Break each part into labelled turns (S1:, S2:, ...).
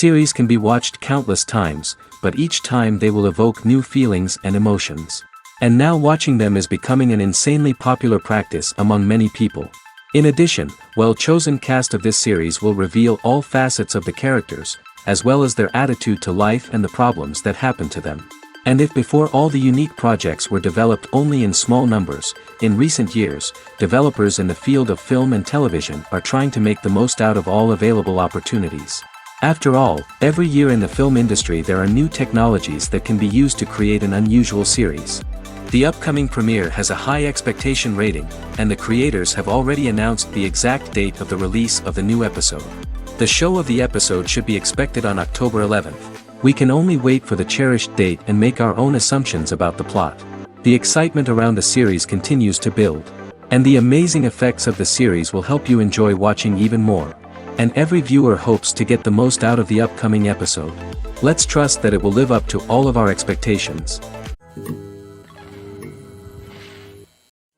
S1: Series can be watched countless times, but each time they will evoke new feelings and emotions. And now watching them is becoming an insanely popular practice among many people. In addition, well-chosen cast of this series will reveal all facets of the characters, as well as their attitude to life and the problems that happen to them. And if before all the unique projects were developed only in small numbers, in recent years, developers in the field of film and television are trying to make the most out of all available opportunities. After all, every year in the film industry there are new technologies that can be used to create an unusual series. The upcoming premiere has a high expectation rating, and the creators have already announced the exact date of the release of the new episode. The show of the episode should be expected on October 11th. We can only wait for the cherished date and make our own assumptions about the plot. The excitement around the series continues to build. And the amazing effects of the series will help you enjoy watching even more. And every viewer hopes to get the most out of the upcoming episode. Let's trust that it will live up to all of our expectations.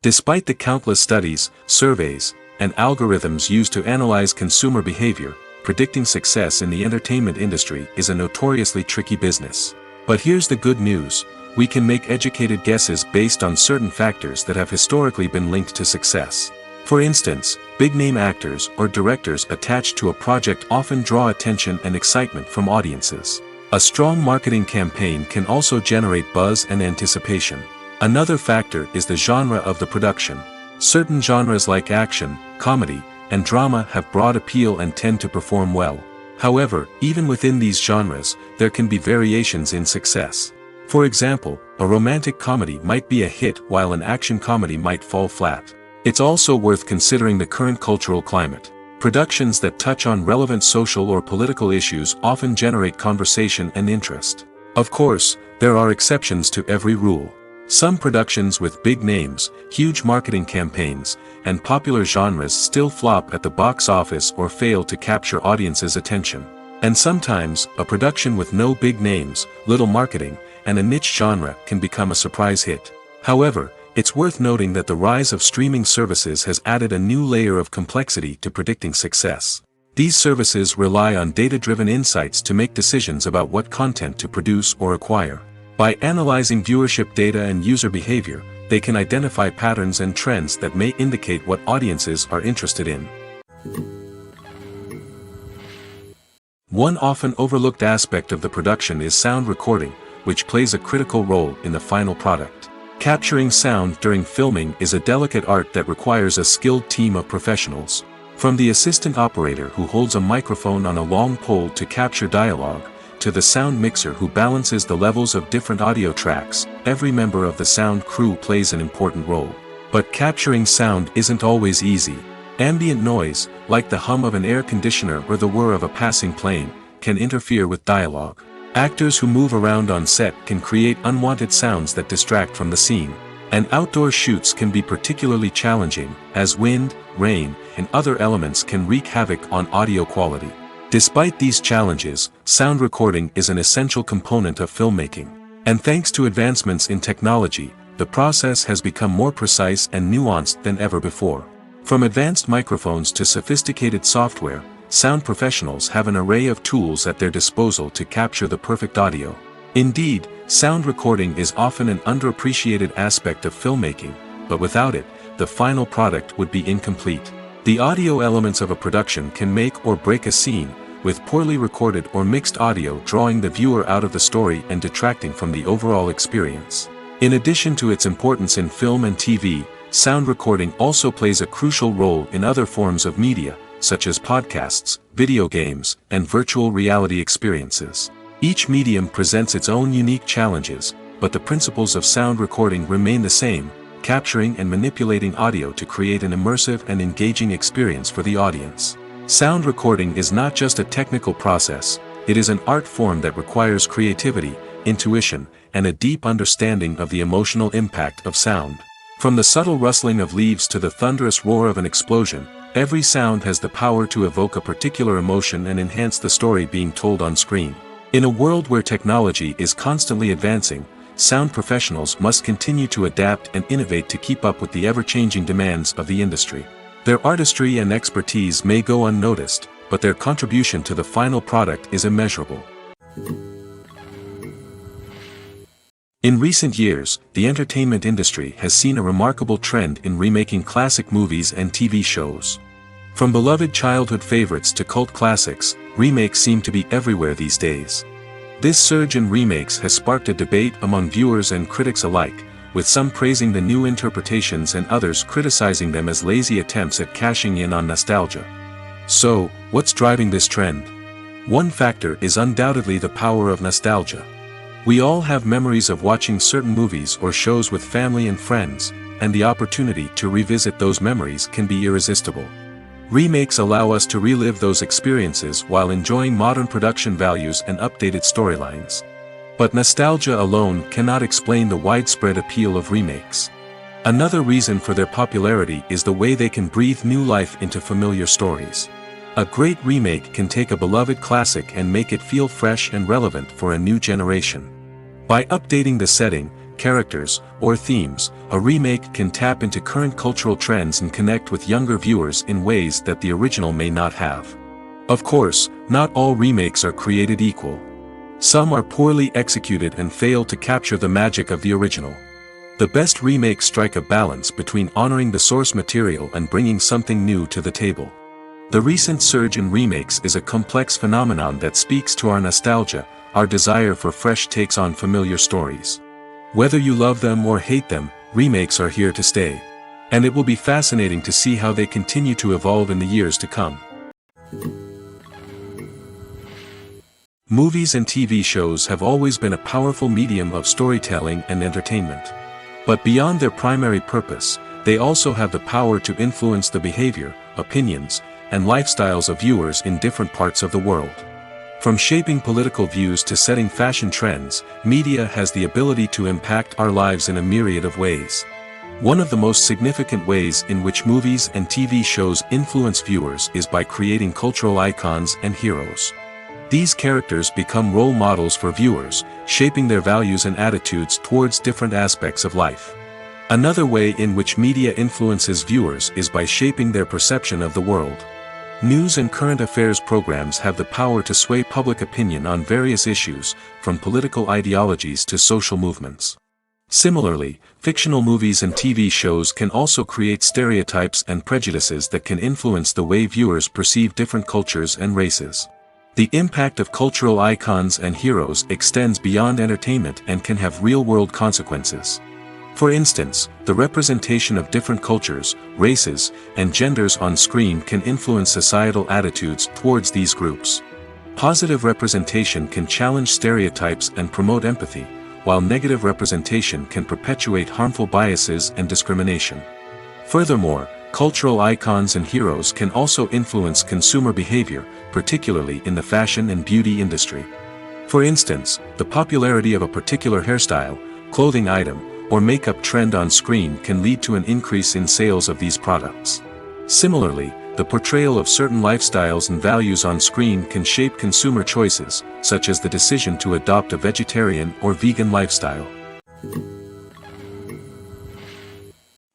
S1: Despite the countless studies, surveys, and algorithms used to analyze consumer behavior, predicting success in the entertainment industry is a notoriously tricky business. But here's the good news: we can make educated guesses based on certain factors that have historically been linked to success. For instance, big-name actors or directors attached to a project often draw attention and excitement from audiences. A strong marketing campaign can also generate buzz and anticipation. Another factor is the genre of the production. Certain genres like action, comedy, and drama have broad appeal and tend to perform well. However, even within these genres, there can be variations in success. For example, a romantic comedy might be a hit while an action comedy might fall flat. It's also worth considering the current cultural climate. Productions that touch on relevant social or political issues often generate conversation and interest. Of course, there are exceptions to every rule. Some productions with big names, huge marketing campaigns, and popular genres still flop at the box office or fail to capture audiences' attention. And sometimes, a production with no big names, little marketing, and a niche genre can become a surprise hit. However, it's worth noting that the rise of streaming services has added a new layer of complexity to predicting success. These services rely on data-driven insights to make decisions about what content to produce or acquire. By analyzing viewership data and user behavior, they can identify patterns and trends that may indicate what audiences are interested in. One often overlooked aspect of the production is sound recording, which plays a critical role in the final product. Capturing sound during filming is a delicate art that requires a skilled team of professionals. From the assistant operator who holds a microphone on a long pole to capture dialogue, to the sound mixer who balances the levels of different audio tracks, every member of the sound crew plays an important role. But capturing sound isn't always easy. Ambient noise, like the hum of an air conditioner or the whir of a passing plane, can interfere with dialogue. Actors who move around on set can create unwanted sounds that distract from the scene. And outdoor shoots can be particularly challenging, as wind, rain, and other elements can wreak havoc on audio quality. Despite these challenges, sound recording is an essential component of filmmaking. And thanks to advancements in technology, the process has become more precise and nuanced than ever before. From advanced microphones to sophisticated software, sound professionals have an array of tools at their disposal to capture the perfect audio. Indeed, sound recording is often an underappreciated aspect of filmmaking, but without it, the final product would be incomplete. The audio elements of a production can make or break a scene, with poorly recorded or mixed audio drawing the viewer out of the story and detracting from the overall experience. In addition to its importance in film and TV, sound recording also plays a crucial role in other forms of media, such as podcasts, video games, and virtual reality experiences. Each medium presents its own unique challenges, but the principles of sound recording remain the same: capturing and manipulating audio to create an immersive and engaging experience for the audience. Sound recording is not just a technical process, it is an art form that requires creativity, intuition, and a deep understanding of the emotional impact of sound. From the subtle rustling of leaves to the thunderous roar of an explosion, every sound has the power to evoke a particular emotion and enhance the story being told on screen. In a world where technology is constantly advancing, sound professionals must continue to adapt and innovate to keep up with the ever-changing demands of the industry. Their artistry and expertise may go unnoticed, but their contribution to the final product is immeasurable. In recent years, the entertainment industry has seen a remarkable trend in remaking classic movies and TV shows. From beloved childhood favorites to cult classics, remakes seem to be everywhere these days. This surge in remakes has sparked a debate among viewers and critics alike, with some praising the new interpretations and others criticizing them as lazy attempts at cashing in on nostalgia. So, what's driving this trend? One factor is undoubtedly the power of nostalgia. We all have memories of watching certain movies or shows with family and friends, and the opportunity to revisit those memories can be irresistible. Remakes allow us to relive those experiences while enjoying modern production values and updated storylines. But nostalgia alone cannot explain the widespread appeal of remakes. Another reason for their popularity is the way they can breathe new life into familiar stories. A great remake can take a beloved classic and make it feel fresh and relevant for a new generation. By updating the setting, characters, or themes, a remake can tap into current cultural trends and connect with younger viewers in ways that the original may not have. Of course, not all remakes are created equal. Some are poorly executed and fail to capture the magic of the original. The best remakes strike a balance between honoring the source material and bringing something new to the table. The recent surge in remakes is a complex phenomenon that speaks to our nostalgia, our desire for fresh takes on familiar stories. Whether you love them or hate them, remakes are here to stay. And it will be fascinating to see how they continue to evolve in the years to come. Movies and TV shows have always been a powerful medium of storytelling and entertainment. But beyond their primary purpose, they also have the power to influence the behavior, opinions, and lifestyles of viewers in different parts of the world. From shaping political views to setting fashion trends, media has the ability to impact our lives in a myriad of ways. One of the most significant ways in which movies and TV shows influence viewers is by creating cultural icons and heroes. These characters become role models for viewers, shaping their values and attitudes towards different aspects of life. Another way in which media influences viewers is by shaping their perception of the world. News and current affairs programs have the power to sway public opinion on various issues, from political ideologies to social movements. Similarly, fictional movies and TV shows can also create stereotypes and prejudices that can influence the way viewers perceive different cultures and races. The impact of cultural icons and heroes extends beyond entertainment and can have real-world consequences. For instance, the representation of different cultures, races, and genders on screen can influence societal attitudes towards these groups. Positive representation can challenge stereotypes and promote empathy, while negative representation can perpetuate harmful biases and discrimination. Furthermore, cultural icons and heroes can also influence consumer behavior, particularly in the fashion and beauty industry. For instance, the popularity of a particular hairstyle, clothing item, or makeup trend on screen can lead to an increase in sales of these products. Similarly, the portrayal of certain lifestyles and values on screen can shape consumer choices, such as the decision to adopt a vegetarian or vegan lifestyle.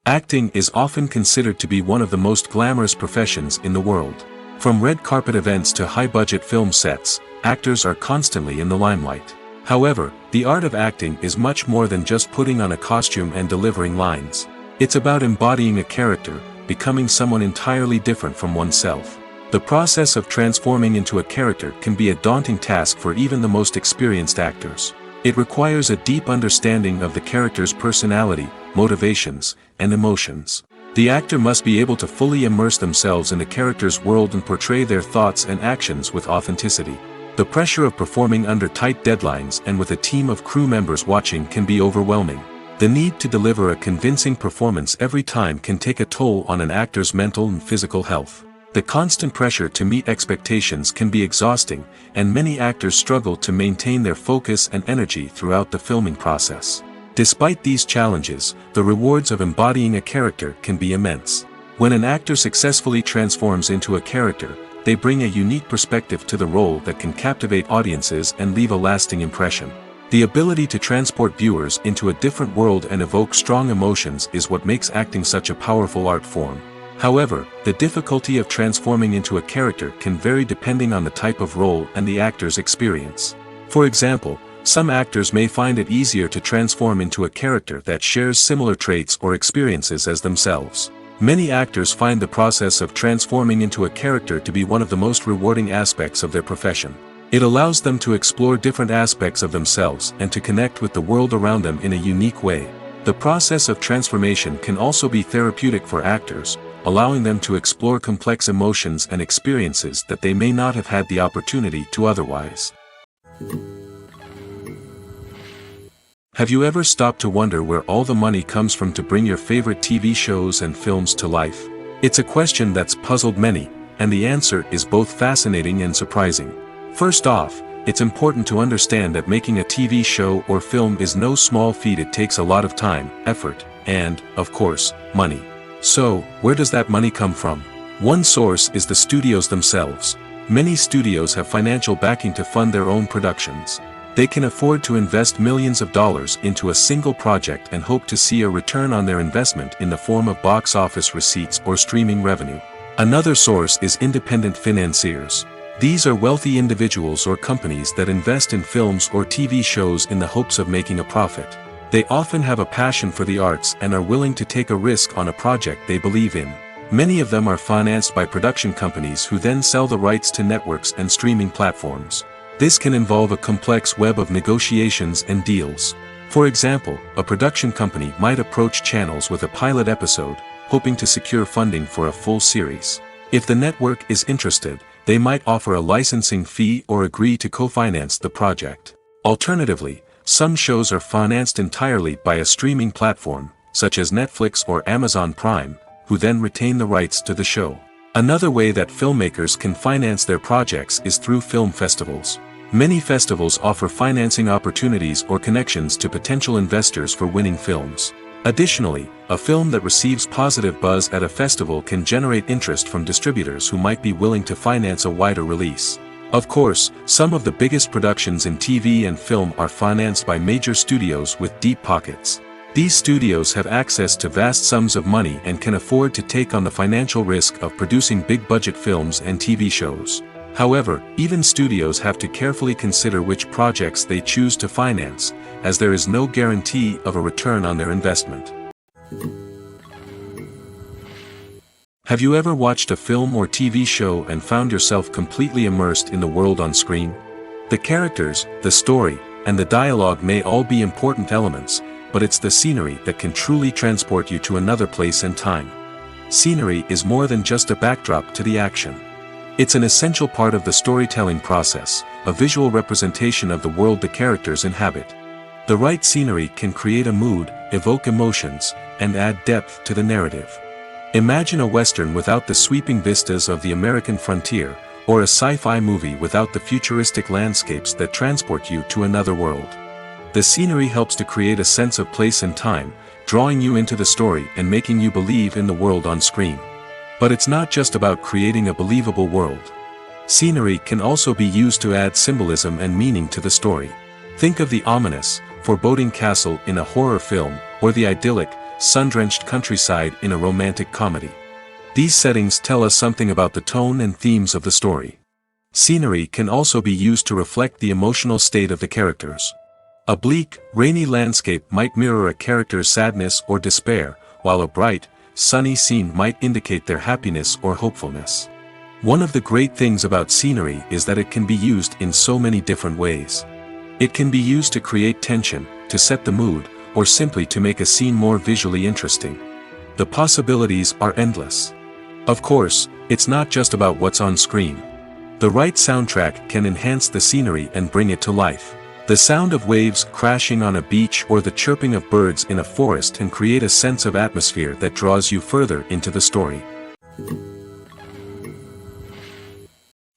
S1: Acting is often considered to be one of the most glamorous professions in the world. From red carpet events to high-budget film sets, actors are constantly in the limelight. However, the art of acting is much more than just putting on a costume and delivering lines. It's about embodying a character, becoming someone entirely different from oneself. The process of transforming into a character can be a daunting task for even the most experienced actors. It requires a deep understanding of the character's personality, motivations, and emotions. The actor must be able to fully immerse themselves in the character's world and portray their thoughts and actions with authenticity. The pressure of performing under tight deadlines and with a team of crew members watching can be overwhelming. The need to deliver a convincing performance every time can take a toll on an actor's mental and physical health. The constant pressure to meet expectations can be exhausting, and many actors struggle to maintain their focus and energy throughout the filming process. Despite these challenges, the rewards of embodying a character can be immense. When an actor successfully transforms into a character, they bring a unique perspective to the role that can captivate audiences and leave a lasting impression. The ability to transport viewers into a different world and evoke strong emotions is what makes acting such a powerful art form. However, the difficulty of transforming into a character can vary depending on the type of role and the actor's experience. For example, some actors may find it easier to transform into a character that shares similar traits or experiences as themselves. Many actors find the process of transforming into a character to be one of the most rewarding aspects of their profession. It allows them to explore different aspects of themselves and to connect with the world around them in a unique way. The process of transformation can also be therapeutic for actors, allowing them to explore complex emotions and experiences that they may not have had the opportunity to otherwise. Have you ever stopped to wonder where all the money comes from to bring your favorite TV shows and films to life? It's a question that's puzzled many, and the answer is both fascinating and surprising. First off, it's important to understand that making a TV show or film is no small feat. It takes a lot of time, effort, and, of course, money. So, where does that money come from? One source is the studios themselves. Many studios have financial backing to fund their own productions. They can afford to invest millions of dollars into a single project and hope to see a return on their investment in the form of box office receipts or streaming revenue. Another source is independent financiers. These are wealthy individuals or companies that invest in films or TV shows in the hopes of making a profit. They often have a passion for the arts and are willing to take a risk on a project they believe in. Many of them are financed by production companies who then sell the rights to networks and streaming platforms. This can involve a complex web of negotiations and deals. For example, a production company might approach channels with a pilot episode, hoping to secure funding for a full series. If the network is interested, they might offer a licensing fee or agree to co-finance the project. Alternatively, some shows are financed entirely by a streaming platform, such as Netflix or Amazon Prime, who then retain the rights to the show. Another way that filmmakers can finance their projects is through film festivals. Many festivals offer financing opportunities or connections to potential investors for winning films. Additionally, a film that receives positive buzz at a festival can generate interest from distributors who might be willing to finance a wider release. Of course, some of the biggest productions in TV and film are financed by major studios with deep pockets. These studios have access to vast sums of money and can afford to take on the financial risk of producing big-budget films and TV shows. However, even studios have to carefully consider which projects they choose to finance, as there is no guarantee of a return on their investment. Have you ever watched a film or TV show and found yourself completely immersed in the world on screen? The characters, the story, and the dialogue may all be important elements, but it's the scenery that can truly transport you to another place and time. Scenery is more than just a backdrop to the action. It's an essential part of the storytelling process, a visual representation of the world the characters inhabit. The right scenery can create a mood, evoke emotions, and add depth to the narrative. Imagine a Western without the sweeping vistas of the American frontier, or a sci-fi movie without the futuristic landscapes that transport you to another world. The scenery helps to create a sense of place and time, drawing you into the story and making you believe in the world on screen. But it's not just about creating a believable world. Scenery can also be used to add symbolism and meaning to the story. Think of the ominous, foreboding castle in a horror film, or the idyllic, sun-drenched countryside in a romantic comedy. These settings tell us something about the tone and themes of the story. Scenery can also be used to reflect the emotional state of the characters. A bleak, rainy landscape might mirror a character's sadness or despair, while a bright, sunny scene might indicate their happiness or hopefulness. One of the great things about scenery is that it can be used in so many different ways. It can be used to create tension, to set the mood, or simply to make a scene more visually interesting. The possibilities are endless. Of course, it's not just about what's on screen. The right soundtrack can enhance the scenery and bring it to life. The sound of waves crashing on a beach or the chirping of birds in a forest can create a sense of atmosphere that draws you further into the story.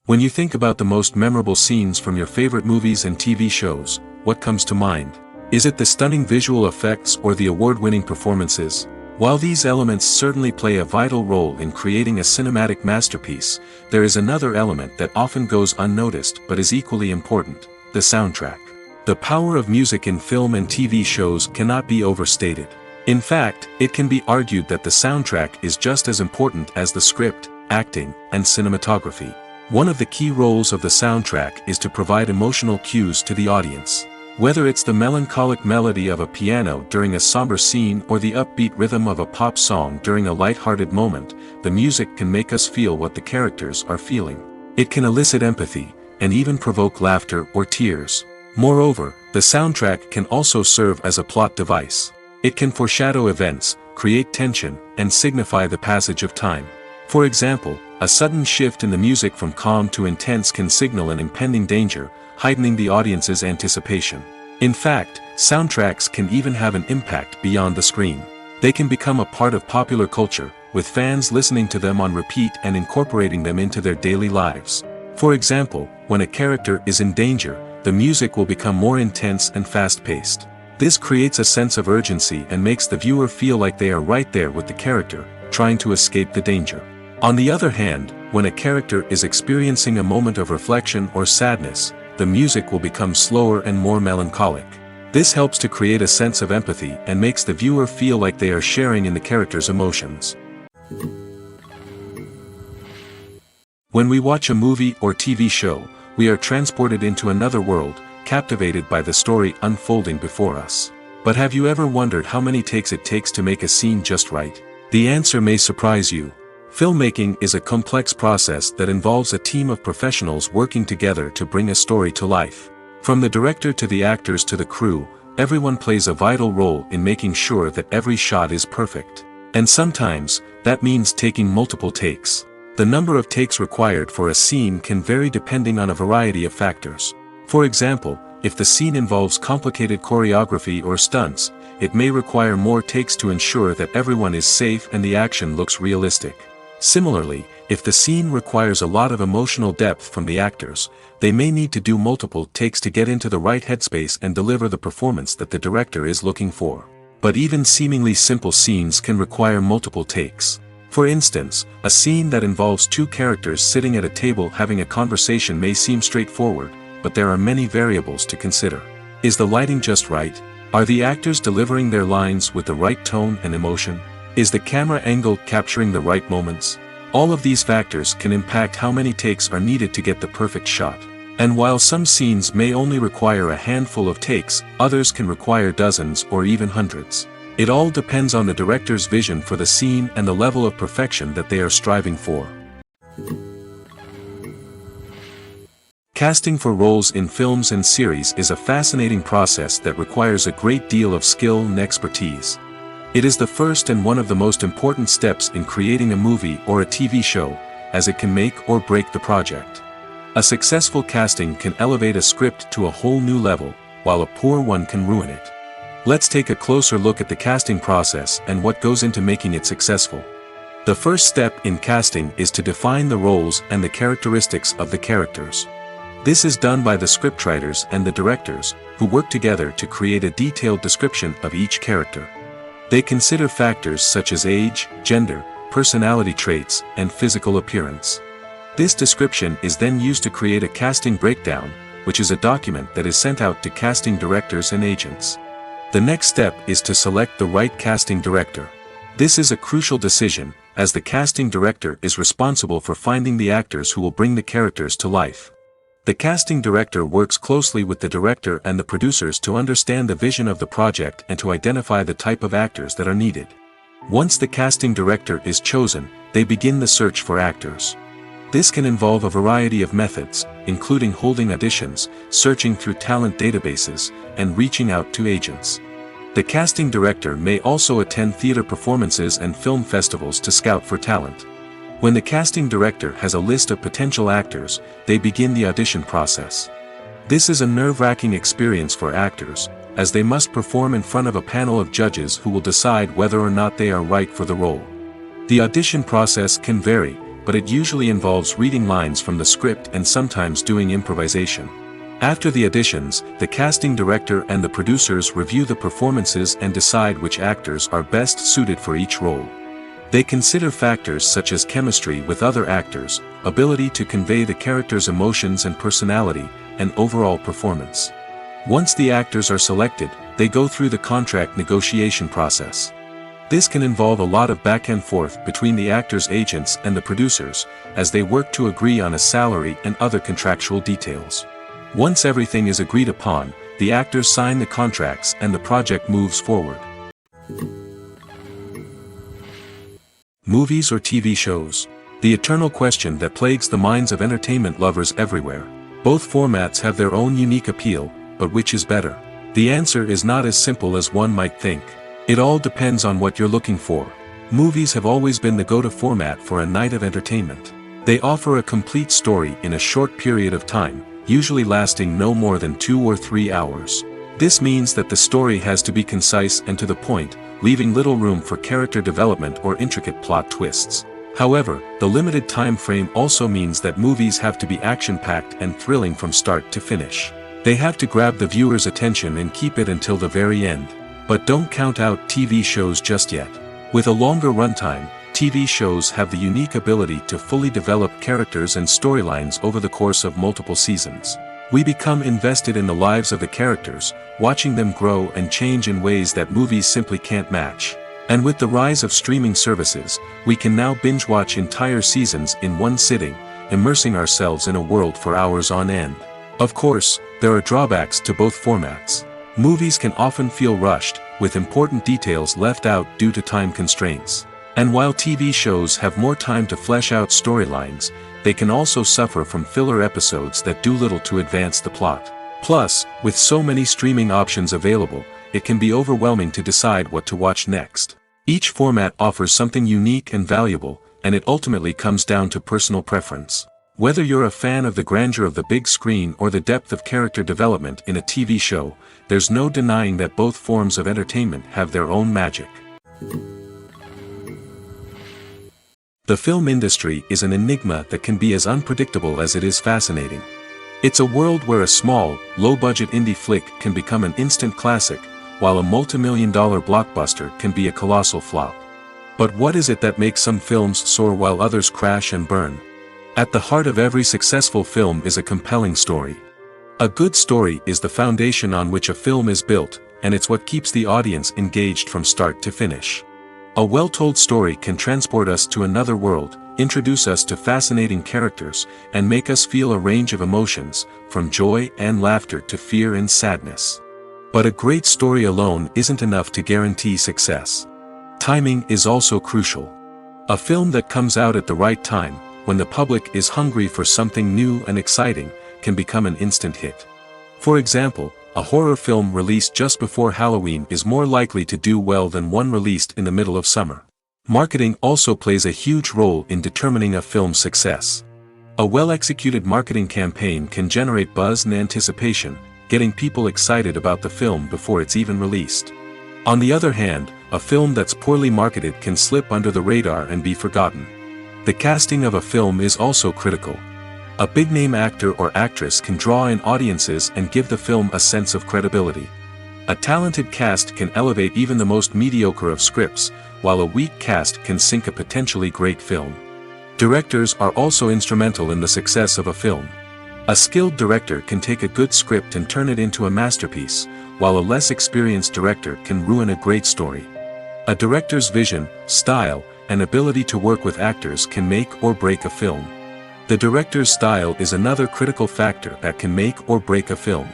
S1: When you think about the most memorable scenes from your favorite movies and TV shows, what comes to mind? Is it the stunning visual effects or the award-winning performances? While these elements certainly play a vital role in creating a cinematic masterpiece, there is another element that often goes unnoticed but is equally important: the soundtrack. The power of music in film and TV shows cannot be overstated. In fact, it can be argued that the soundtrack is just as important as the script, acting, and cinematography. One of the key roles of the soundtrack is to provide emotional cues to the audience. Whether it's the melancholic melody of a piano during a somber scene or the upbeat rhythm of a pop song during a light-hearted moment, the music can make us feel what the characters are feeling. It can elicit empathy, and even provoke laughter or tears. Moreover, the soundtrack can also serve as a plot device. It can foreshadow events, create tension, and signify the passage of time. For example, a sudden shift in the music from calm to intense can signal an impending danger, heightening the audience's anticipation. In fact, soundtracks can even have an impact beyond the screen. They can become a part of popular culture, with fans listening to them on repeat and incorporating them into their daily lives. For example, when a character is in danger, the music will become more intense and fast-paced. This creates a sense of urgency and makes the viewer feel like they are right there with the character, trying to escape the danger. On the other hand, when a character is experiencing a moment of reflection or sadness, the music will become slower and more melancholic. This helps to create a sense of empathy and makes the viewer feel like they are sharing in the character's emotions. When we watch a movie or TV show, we are transported into another world, captivated by the story unfolding before us. But have you ever wondered how many takes it takes to make a scene just right? The answer may surprise you. Filmmaking is a complex process that involves a team of professionals working together to bring a story to life. From the director to the actors to the crew, everyone plays a vital role in making sure that every shot is perfect. And sometimes, that means taking multiple takes. The number of takes required for a scene can vary depending on a variety of factors. For example, if the scene involves complicated choreography or stunts, it may require more takes to ensure that everyone is safe and the action looks realistic. Similarly, if the scene requires a lot of emotional depth from the actors, they may need to do multiple takes to get into the right headspace and deliver the performance that the director is looking for. But even seemingly simple scenes can require multiple takes. For instance, a scene that involves two characters sitting at a table having a conversation may seem straightforward, but there are many variables to consider. Is the lighting just right? Are the actors delivering their lines with the right tone and emotion? Is the camera angle capturing the right moments? All of these factors can impact how many takes are needed to get the perfect shot. And while some scenes may only require a handful of takes, others can require dozens or even hundreds. It all depends on the director's vision for the scene and the level of perfection that they are striving for. Casting for roles in films and series is a fascinating process that requires a great deal of skill and expertise. It is the first and one of the most important steps in creating a movie or a TV show, as it can make or break the project. A successful casting can elevate a script to a whole new level, while a poor one can ruin it. Let's take a closer look at the casting process and what goes into making it successful. The first step in casting is to define the roles and the characteristics of the characters. This is done by the scriptwriters and the directors, who work together to create a detailed description of each character. They consider factors such as age, gender, personality traits, and physical appearance. This description is then used to create a casting breakdown, which is a document that is sent out to casting directors and agents. The next step is to select the right casting director. This is a crucial decision, as the casting director is responsible for finding the actors who will bring the characters to life. The casting director works closely with the director and the producers to understand the vision of the project and to identify the type of actors that are needed. Once the casting director is chosen, they begin the search for actors. This can involve a variety of methods, including holding auditions, searching through talent databases, and reaching out to agents. The casting director may also attend theater performances and film festivals to scout for talent. When the casting director has a list of potential actors, they begin the audition process. This is a nerve-wracking experience for actors, as they must perform in front of a panel of judges who will decide whether or not they are right for the role. The audition process can vary, but it usually involves reading lines from the script and sometimes doing improvisation. After the auditions, the casting director and the producers review the performances and decide which actors are best suited for each role. They consider factors such as chemistry with other actors, ability to convey the character's emotions and personality, and overall performance. Once the actors are selected, they go through the contract negotiation process. This can involve a lot of back and forth between the actors' agents and the producers, as they work to agree on a salary and other contractual details. Once everything is agreed upon, the actors sign the contracts and the project moves forward. Movies or TV shows? The eternal question that plagues the minds of entertainment lovers everywhere. Both formats have their own unique appeal, but which is better? The answer is not as simple as one might think. It all depends on what you're looking for. Movies have always been the go-to format for a night of entertainment. They offer a complete story in a short period of time, usually lasting no more than 2 or 3 hours. This means that the story has to be concise and to the point, leaving little room for character development or intricate plot twists. However, the limited time frame also means that movies have to be action-packed and thrilling from start to finish. They have to grab the viewer's attention and keep it until the very end. But don't count out TV shows just yet. With a longer runtime, TV shows have the unique ability to fully develop characters and storylines over the course of multiple seasons. We become invested in the lives of the characters, watching them grow and change in ways that movies simply can't match. And with the rise of streaming services, we can now binge-watch entire seasons in one sitting, immersing ourselves in a world for hours on end. Of course, there are drawbacks to both formats. Movies can often feel rushed, with important details left out due to time constraints. And while TV shows have more time to flesh out storylines, they can also suffer from filler episodes that do little to advance the plot. Plus, with so many streaming options available, it can be overwhelming to decide what to watch next. Each format offers something unique and valuable, and it ultimately comes down to personal preference. Whether you're a fan of the grandeur of the big screen or the depth of character development in a TV show, there's no denying that both forms of entertainment have their own magic. The film industry is an enigma that can be as unpredictable as it is fascinating. It's a world where a small, low-budget indie flick can become an instant classic, while a multi-million-dollar blockbuster can be a colossal flop. But what is it that makes some films soar while others crash and burn? At the heart of every successful film is a compelling story. A good story is the foundation on which a film is built, and it's what keeps the audience engaged from start to finish. A well-told story can transport us to another world, introduce us to fascinating characters, and make us feel a range of emotions, from joy and laughter to fear and sadness. But a great story alone isn't enough to guarantee success. Timing is also crucial. A film that comes out at the right time, when the public is hungry for something new and exciting, can become an instant hit. For example, a horror film released just before Halloween is more likely to do well than one released in the middle of summer. Marketing also plays a huge role in determining a film's success. A well-executed marketing campaign can generate buzz and anticipation, getting people excited about the film before it's even released. On the other hand, a film that's poorly marketed can slip under the radar and be forgotten. The casting of a film is also critical. A big-name actor or actress can draw in audiences and give the film a sense of credibility. A talented cast can elevate even the most mediocre of scripts, while a weak cast can sink a potentially great film. Directors are also instrumental in the success of a film. A skilled director can take a good script and turn it into a masterpiece, while a less experienced director can ruin a great story. A director's vision, style, and ability to work with actors can make or break a film. The director's style is another critical factor that can make or break a film.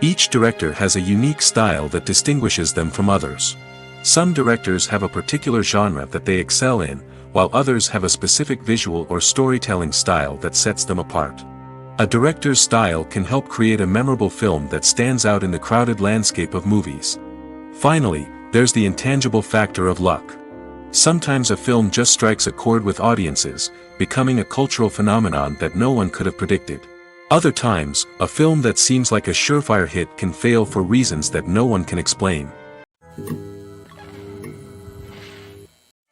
S1: Each director has a unique style that distinguishes them from others. Some directors have a particular genre that they excel in, while others have a specific visual or storytelling style that sets them apart. A director's style can help create a memorable film that stands out in the crowded landscape of movies. Finally, there's the intangible factor of luck. Sometimes a film just strikes a chord with audiences, becoming a cultural phenomenon that no one could have predicted. Other times, a film that seems like a surefire hit can fail for reasons that no one can explain.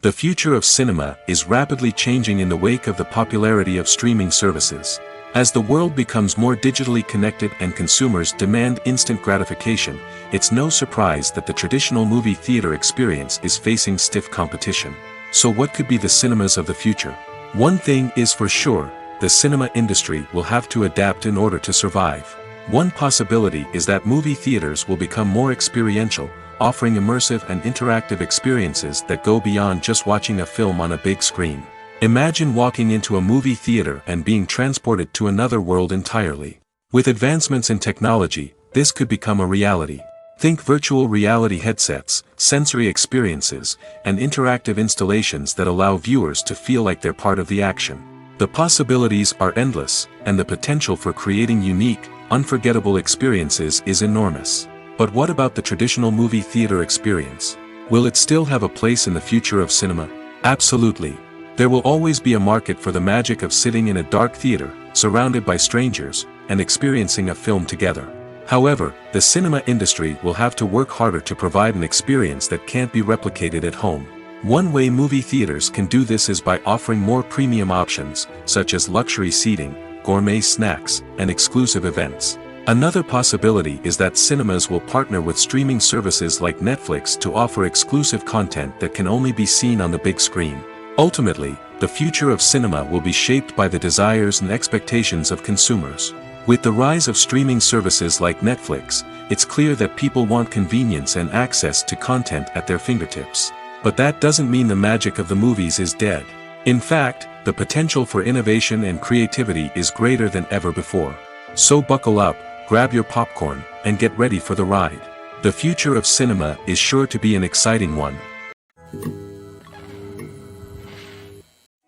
S1: The future of cinema is rapidly changing in the wake of the popularity of streaming services. As the world becomes more digitally connected and consumers demand instant gratification, it's no surprise that the traditional movie theater experience is facing stiff competition. So what could be the cinemas of the future? One thing is for sure, the cinema industry will have to adapt in order to survive. One possibility is that movie theaters will become more experiential, offering immersive and interactive experiences that go beyond just watching a film on a big screen. Imagine walking into a movie theater and being transported to another world entirely. With advancements in technology, this could become a reality. Think virtual reality headsets, sensory experiences, and interactive installations that allow viewers to feel like they're part of the action. The possibilities are endless, and the potential for creating unique, unforgettable experiences is enormous. But what about the traditional movie theater experience? Will it still have a place in the future of cinema? Absolutely. There will always be a market for the magic of sitting in a dark theater, surrounded by strangers, and experiencing a film together. However, the cinema industry will have to work harder to provide an experience that can't be replicated at home. One way movie theaters can do this is by offering more premium options, such as luxury seating, gourmet snacks, and exclusive events. Another possibility is that cinemas will partner with streaming services like Netflix to offer exclusive content that can only be seen on the big screen. Ultimately, the future of cinema will be shaped by the desires and expectations of consumers. With the rise of streaming services like Netflix, it's clear that people want convenience and access to content at their fingertips. But that doesn't mean the magic of the movies is dead. In fact, the potential for innovation and creativity is greater than ever before. So buckle up, grab your popcorn, and get ready for the ride. The future of cinema is sure to be an exciting one.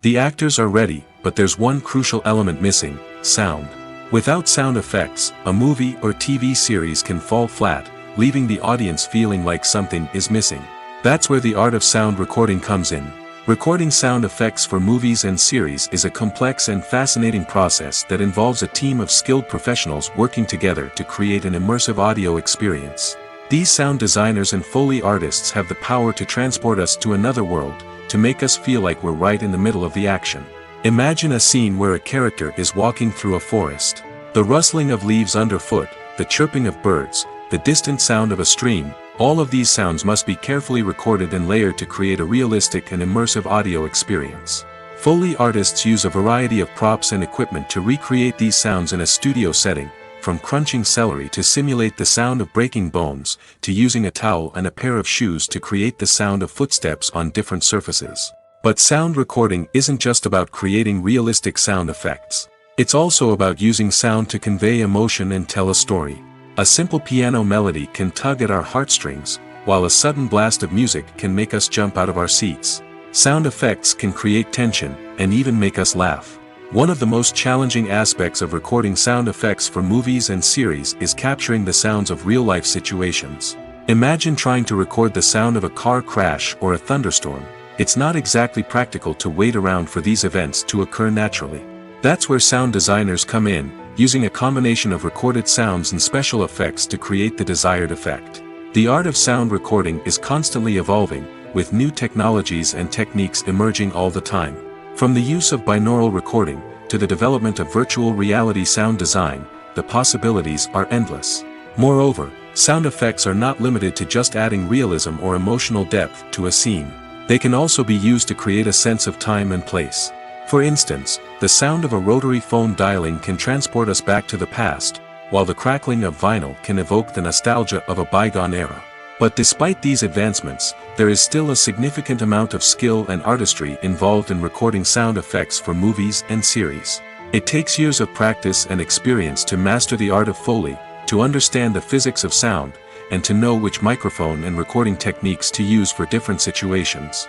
S1: The actors are ready, but there's one crucial element missing: sound. Without sound effects, a movie or TV series can fall flat, leaving the audience feeling like something is missing. That's where the art of sound recording comes in. Recording sound effects for movies and series is a complex and fascinating process that involves a team of skilled professionals working together to create an immersive audio experience. These sound designers and Foley artists have the power to transport us to another world, to make us feel like we're right in the middle of the action. Imagine a scene where a character is walking through a forest. The rustling of leaves underfoot, the chirping of birds, the distant sound of a stream, all of these sounds must be carefully recorded and layered to create a realistic and immersive audio experience. Foley artists use a variety of props and equipment to recreate these sounds in a studio setting, from crunching celery to simulate the sound of breaking bones, to using a towel and a pair of shoes to create the sound of footsteps on different surfaces. But sound recording isn't just about creating realistic sound effects. It's also about using sound to convey emotion and tell a story. A simple piano melody can tug at our heartstrings, while a sudden blast of music can make us jump out of our seats. Sound effects can create tension, and even make us laugh. One of the most challenging aspects of recording sound effects for movies and series is capturing the sounds of real-life situations. Imagine trying to record the sound of a car crash or a thunderstorm. It's not exactly practical to wait around for these events to occur naturally. That's where sound designers come in, using a combination of recorded sounds and special effects to create the desired effect. The art of sound recording is constantly evolving, with new technologies and techniques emerging all the time. From the use of binaural recording, to the development of virtual reality sound design, the possibilities are endless. Moreover, sound effects are not limited to just adding realism or emotional depth to a scene. They can also be used to create a sense of time and place. For instance, the sound of a rotary phone dialing can transport us back to the past, while the crackling of vinyl can evoke the nostalgia of a bygone era. But despite these advancements, there is still a significant amount of skill and artistry involved in recording sound effects for movies and series. It takes years of practice and experience to master the art of Foley, to understand the physics of sound, and to know which microphone and recording techniques to use for different situations.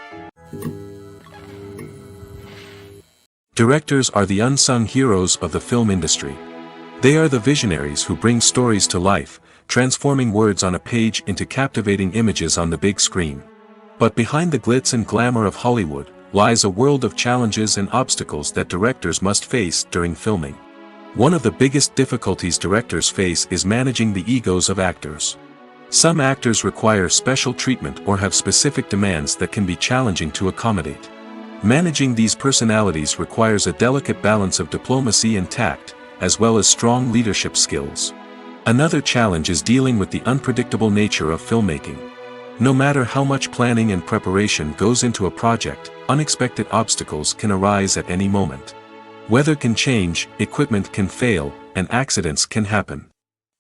S1: Directors are the unsung heroes of the film industry. They are the visionaries who bring stories to life, transforming words on a page into captivating images on the big screen. But behind the glitz and glamour of Hollywood, lies a world of challenges and obstacles that directors must face during filming. One of the biggest difficulties directors face is managing the egos of actors. Some actors require special treatment or have specific demands that can be challenging to accommodate. Managing these personalities requires a delicate balance of diplomacy and tact, as well as strong leadership skills. Another challenge is dealing with the unpredictable nature of filmmaking. No matter how much planning and preparation goes into a project, unexpected obstacles can arise at any moment. Weather can change, equipment can fail, and accidents can happen.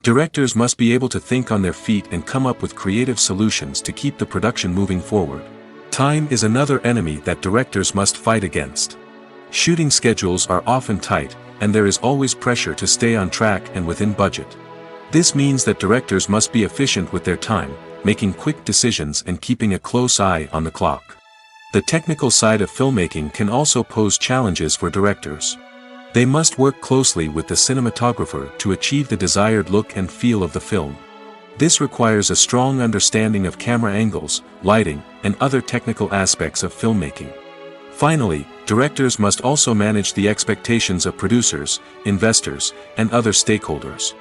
S1: Directors must be able to think on their feet and come up with creative solutions to keep the production moving forward. Time is another enemy that directors must fight against. Shooting schedules are often tight, and there is always pressure to stay on track and within budget. This means that directors must be efficient with their time, making quick decisions and keeping a close eye on the clock. The technical side of filmmaking can also pose challenges for directors. They must work closely with the cinematographer to achieve the desired look and feel of the film. This requires a strong understanding of camera angles, lighting, and other technical aspects of filmmaking. Finally, directors must also manage the expectations of producers, investors, and other stakeholders.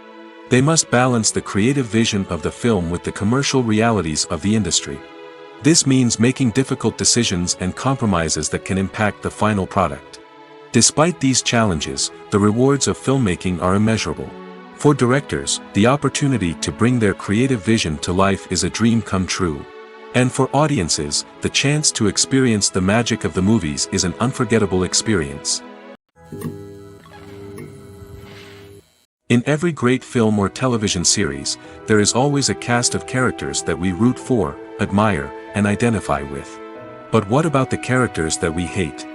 S1: They must balance the creative vision of the film with the commercial realities of the industry. This means making difficult decisions and compromises that can impact the final product. Despite these challenges, the rewards of filmmaking are immeasurable. For directors, the opportunity to bring their creative vision to life is a dream come true. And for audiences, the chance to experience the magic of the movies is an unforgettable experience. In every great film or television series, there is always a cast of characters that we root for, admire, and identify with. But what about the characters that we hate?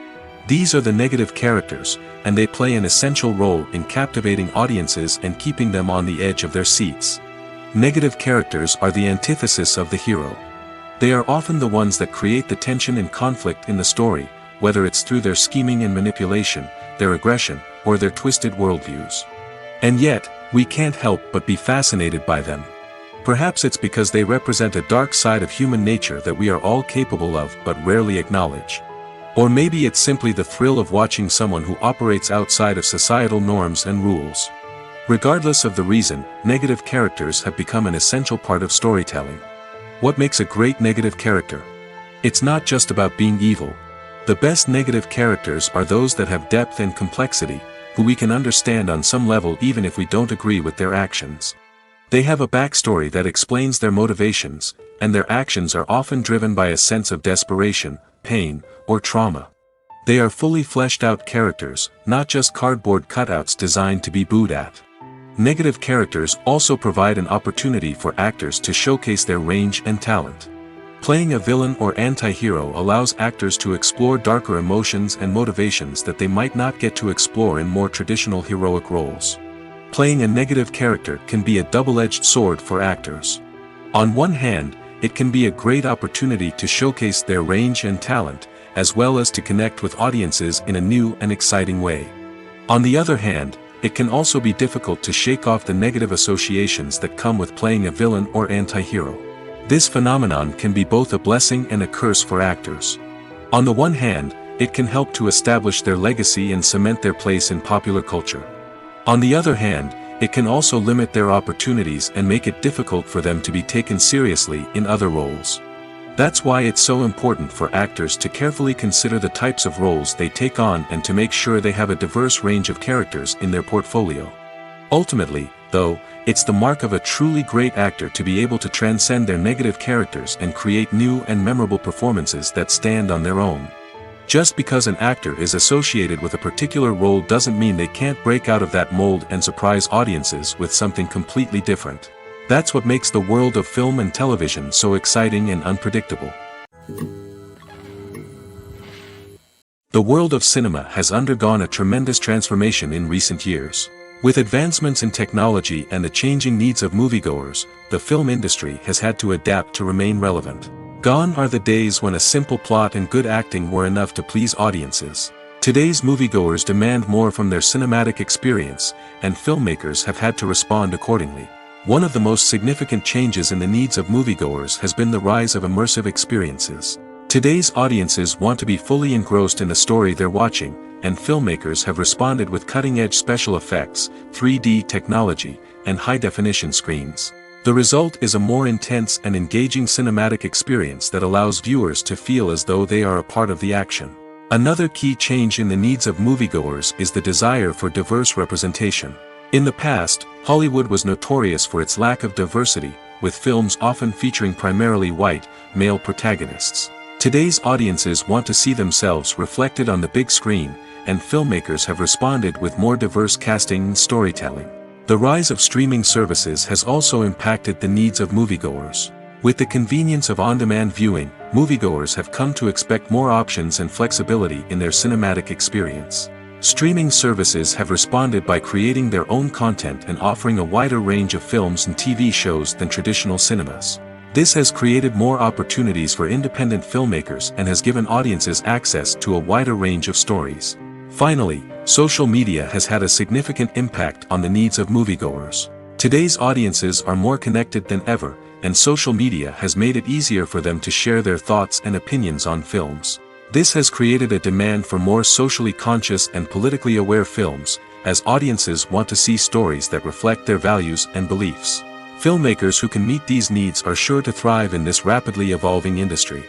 S1: These are the negative characters, and they play an essential role in captivating audiences and keeping them on the edge of their seats. Negative characters are the antithesis of the hero. They are often the ones that create the tension and conflict in the story, whether it's through their scheming and manipulation, their aggression, or their twisted worldviews. And yet, we can't help but be fascinated by them. Perhaps it's because they represent a dark side of human nature that we are all capable of but rarely acknowledge. Or maybe it's simply the thrill of watching someone who operates outside of societal norms and rules. Regardless of the reason, negative characters have become an essential part of storytelling. What makes a great negative character? It's not just about being evil. The best negative characters are those that have depth and complexity, who we can understand on some level even if we don't agree with their actions. They have a backstory that explains their motivations, and their actions are often driven by a sense of desperation, pain, or trauma. They are fully fleshed out characters, not just cardboard cutouts designed to be booed at. Negative characters also provide an opportunity for actors to showcase their range and talent. Playing a villain or anti-hero allows actors to explore darker emotions and motivations that they might not get to explore in more traditional heroic roles. Playing a negative character can be a double-edged sword for actors. On one hand, it can be a great opportunity to showcase their range and talent, as well as to connect with audiences in a new and exciting way. On the other hand, it can also be difficult to shake off the negative associations that come with playing a villain or anti-hero. This phenomenon can be both a blessing and a curse for actors. On the one hand, it can help to establish their legacy and cement their place in popular culture. On the other hand, it can also limit their opportunities and make it difficult for them to be taken seriously in other roles. That's why it's so important for actors to carefully consider the types of roles they take on and to make sure they have a diverse range of characters in their portfolio. Ultimately, though, it's the mark of a truly great actor to be able to transcend their negative characters and create new and memorable performances that stand on their own. Just because an actor is associated with a particular role doesn't mean they can't break out of that mold and surprise audiences with something completely different. That's what makes the world of film and television so exciting and unpredictable. The world of cinema has undergone a tremendous transformation in recent years. With advancements in technology and the changing needs of moviegoers, the film industry has had to adapt to remain relevant. Gone are the days when a simple plot and good acting were enough to please audiences. Today's moviegoers demand more from their cinematic experience, and filmmakers have had to respond accordingly. One of the most significant changes in the needs of moviegoers has been the rise of immersive experiences. Today's audiences want to be fully engrossed in the story they're watching, and filmmakers have responded with cutting-edge special effects, 3D technology, and high-definition screens. The result is a more intense and engaging cinematic experience that allows viewers to feel as though they are a part of the action. Another key change in the needs of moviegoers is the desire for diverse representation. In the past, Hollywood was notorious for its lack of diversity, with films often featuring primarily white, male protagonists. Today's audiences want to see themselves reflected on the big screen, and filmmakers have responded with more diverse casting and storytelling. The rise of streaming services has also impacted the needs of moviegoers. With the convenience of on-demand viewing, moviegoers have come to expect more options and flexibility in their cinematic experience. Streaming services have responded by creating their own content and offering a wider range of films and TV shows than traditional cinemas. This has created more opportunities for independent filmmakers and has given audiences access to a wider range of stories. Finally, social media has had a significant impact on the needs of moviegoers. Today's audiences are more connected than ever, and social media has made it easier for them to share their thoughts and opinions on films. This has created a demand for more socially conscious and politically aware films, as audiences want to see stories that reflect their values and beliefs. Filmmakers who can meet these needs are sure to thrive in this rapidly evolving industry.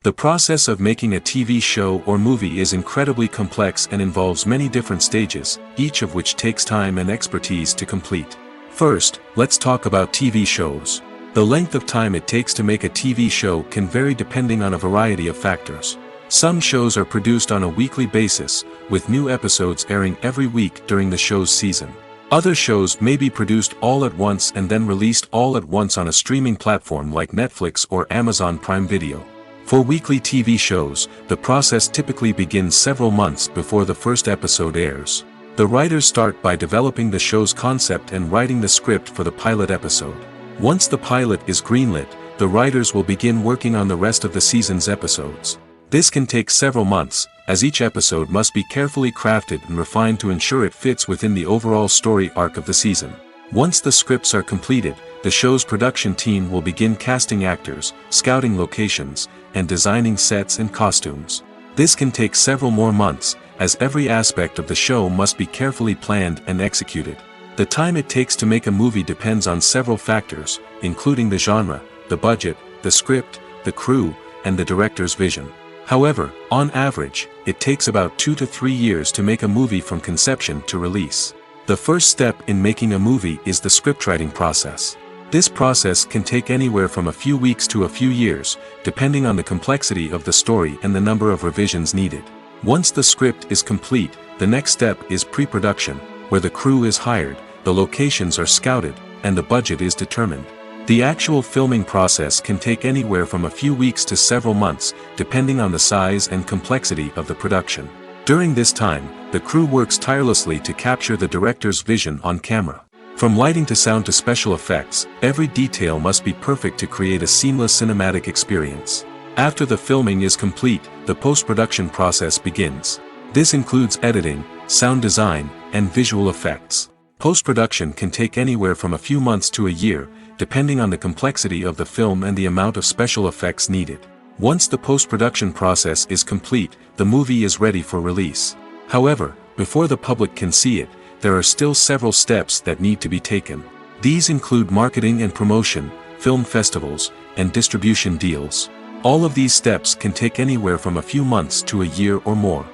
S1: The process of making a TV show or movie is incredibly complex and involves many different stages, each of which takes time and expertise to complete. First, let's talk about TV shows. The length of time it takes to make a TV show can vary depending on a variety of factors. Some shows are produced on a weekly basis, with new episodes airing every week during the show's season. Other shows may be produced all at once and then released all at once on a streaming platform like Netflix or Amazon Prime Video. For weekly TV shows, the process typically begins several months before the first episode airs. The writers start by developing the show's concept and writing the script for the pilot episode. Once the pilot is greenlit, the writers will begin working on the rest of the season's episodes. This can take several months, as each episode must be carefully crafted and refined to ensure it fits within the overall story arc of the season. Once the scripts are completed, the show's production team will begin casting actors, scouting locations, and designing sets and costumes. This can take several more months, as every aspect of the show must be carefully planned and executed. The time it takes to make a movie depends on several factors, including the genre, the budget, the script, the crew, and the director's vision. However, on average, it takes about 2 to 3 years to make a movie from conception to release. The first step in making a movie is the scriptwriting process. This process can take anywhere from a few weeks to a few years, depending on the complexity of the story and the number of revisions needed. Once the script is complete, the next step is pre-production, where the crew is hired, the locations are scouted, and the budget is determined. The actual filming process can take anywhere from a few weeks to several months, depending on the size and complexity of the production. During this time, the crew works tirelessly to capture the director's vision on camera. From lighting to sound to special effects, every detail must be perfect to create a seamless cinematic experience. After the filming is complete, the post-production process begins. This includes editing, sound design, and visual effects. Post-production can take anywhere from a few months to a year, depending on the complexity of the film and the amount of special effects needed. Once the post-production process is complete, the movie is ready for release. However, before the public can see it, there are still several steps that need to be taken. These include marketing and promotion, film festivals, and distribution deals. All of these steps can take anywhere from a few months to a year or more.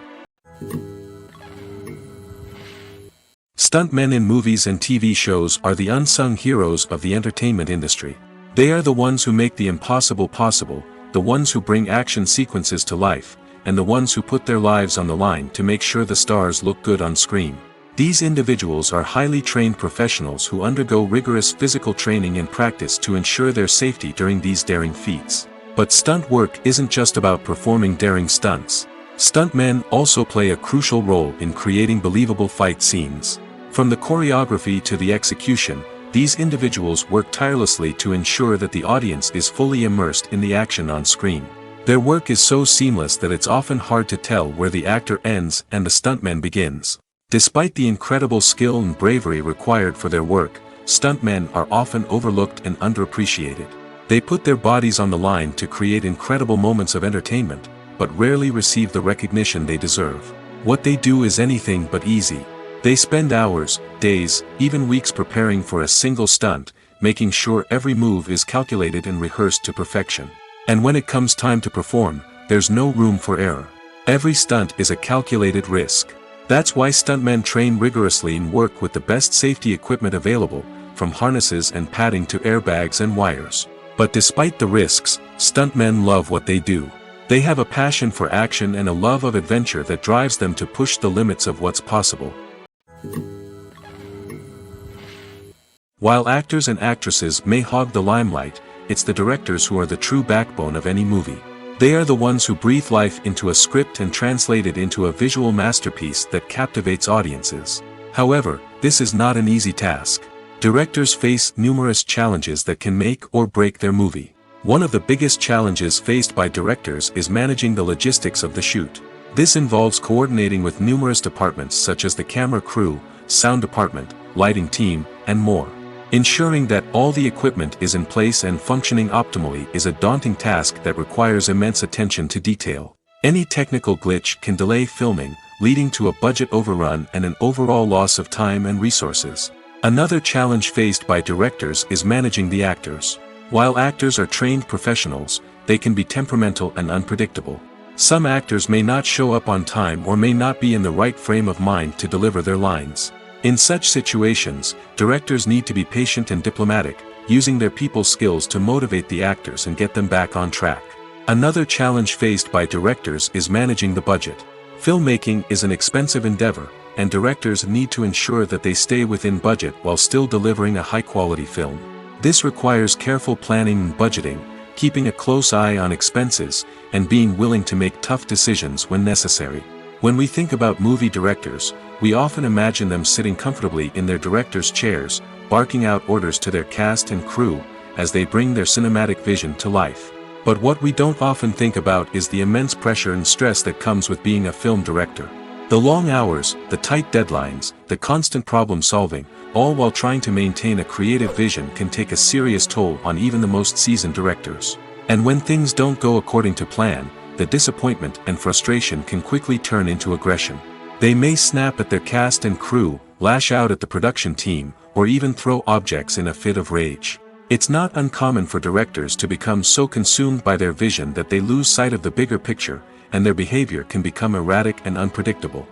S1: Stuntmen in movies and TV shows are the unsung heroes of the entertainment industry. They are the ones who make the impossible possible, the ones who bring action sequences to life, and the ones who put their lives on the line to make sure the stars look good on screen. These individuals are highly trained professionals who undergo rigorous physical training and practice to ensure their safety during these daring feats. But stunt work isn't just about performing daring stunts. Stuntmen also play a crucial role in creating believable fight scenes. From the choreography to the execution, these individuals work tirelessly to ensure that the audience is fully immersed in the action on screen. Their work is so seamless that it's often hard to tell where the actor ends and the stuntman begins. Despite the incredible skill and bravery required for their work, stuntmen are often overlooked and underappreciated. They put their bodies on the line to create incredible moments of entertainment, but rarely receive the recognition they deserve. What they do is anything but easy. They spend hours, days, even weeks preparing for a single stunt, making sure every move is calculated and rehearsed to perfection. And when it comes time to perform, there's no room for error. Every stunt is a calculated risk. That's why stuntmen train rigorously and work with the best safety equipment available, from harnesses and padding to airbags and wires. But despite the risks, stuntmen love what they do. They have a passion for action and a love of adventure that drives them to push the limits of what's possible. While actors and actresses may hog the limelight, it's the directors who are the true backbone of any movie. They are the ones who breathe life into a script and translate it into a visual masterpiece that captivates audiences. However, this is not an easy task. Directors face numerous challenges that can make or break their movie. One of the biggest challenges faced by directors is managing the logistics of the shoot. This involves coordinating with numerous departments such as the camera crew, sound department, lighting team, and more. Ensuring that all the equipment is in place and functioning optimally is a daunting task that requires immense attention to detail. Any technical glitch can delay filming, leading to a budget overrun and an overall loss of time and resources. Another challenge faced by directors is managing the actors. While actors are trained professionals, they can be temperamental and unpredictable. Some actors may not show up on time or may not be in the right frame of mind to deliver their lines. In such situations, directors need to be patient and diplomatic, using their people skills to motivate the actors and get them back on track. Another challenge faced by directors is managing the budget. Filmmaking is an expensive endeavor, and directors need to ensure that they stay within budget while still delivering a high-quality film. This requires careful planning and budgeting, keeping a close eye on expenses, and being willing to make tough decisions when necessary. When we think about movie directors, we often imagine them sitting comfortably in their director's chairs, barking out orders to their cast and crew, as they bring their cinematic vision to life. But what we don't often think about is the immense pressure and stress that comes with being a film director. The long hours, the tight deadlines, the constant problem solving, all while trying to maintain a creative vision can take a serious toll on even the most seasoned directors. And when things don't go according to plan, the disappointment and frustration can quickly turn into aggression. They may snap at their cast and crew, lash out at the production team, or even throw objects in a fit of rage. It's not uncommon for directors to become so consumed by their vision that they lose sight of the bigger picture, and their behavior can become erratic and unpredictable.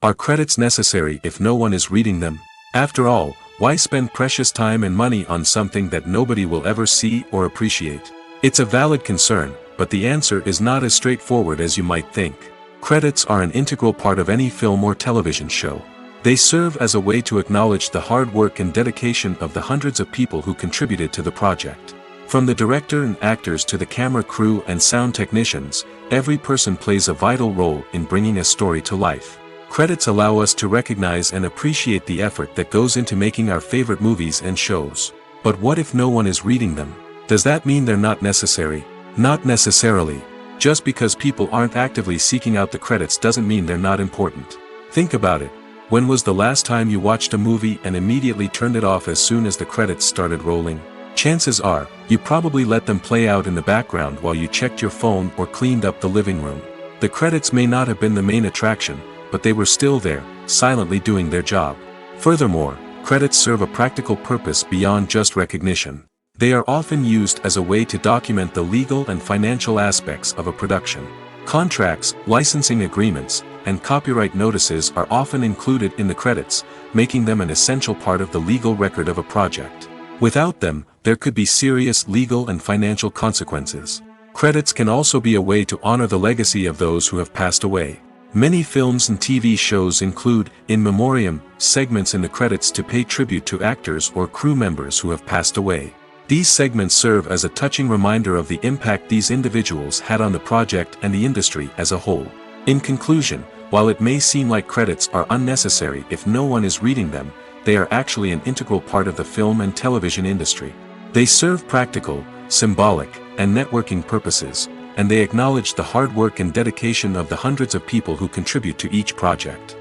S1: Are credits necessary if no one is reading them? After all, why spend precious time and money on something that nobody will ever see or appreciate? It's a valid concern, but the answer is not as straightforward as you might think. Credits are an integral part of any film or television show. They serve as a way to acknowledge the hard work and dedication of the hundreds of people who contributed to the project. From the director and actors to the camera crew and sound technicians, every person plays a vital role in bringing a story to life. Credits allow us to recognize and appreciate the effort that goes into making our favorite movies and shows. But what if no one is reading them? Does that mean they're not necessary? Not necessarily. Just because people aren't actively seeking out the credits doesn't mean they're not important. Think about it. When was the last time you watched a movie and immediately turned it off as soon as the credits started rolling? Chances are, you probably let them play out in the background while you checked your phone or cleaned up the living room. The credits may not have been the main attraction, but they were still there, silently doing their job. Furthermore, credits serve a practical purpose beyond just recognition. They are often used as a way to document the legal and financial aspects of a production. Contracts, licensing agreements, and copyright notices are often included in the credits, making them an essential part of the legal record of a project. Without them, there could be serious legal and financial consequences. Credits can also be a way to honor the legacy of those who have passed away. Many films and TV shows include, in memoriam, segments in the credits to pay tribute to actors or crew members who have passed away. These segments serve as a touching reminder of the impact these individuals had on the project and the industry as a whole. In conclusion, while it may seem like credits are unnecessary if no one is reading them, they are actually an integral part of the film and television industry. They serve practical, symbolic, and networking purposes, and they acknowledge the hard work and dedication of the hundreds of people who contribute to each project.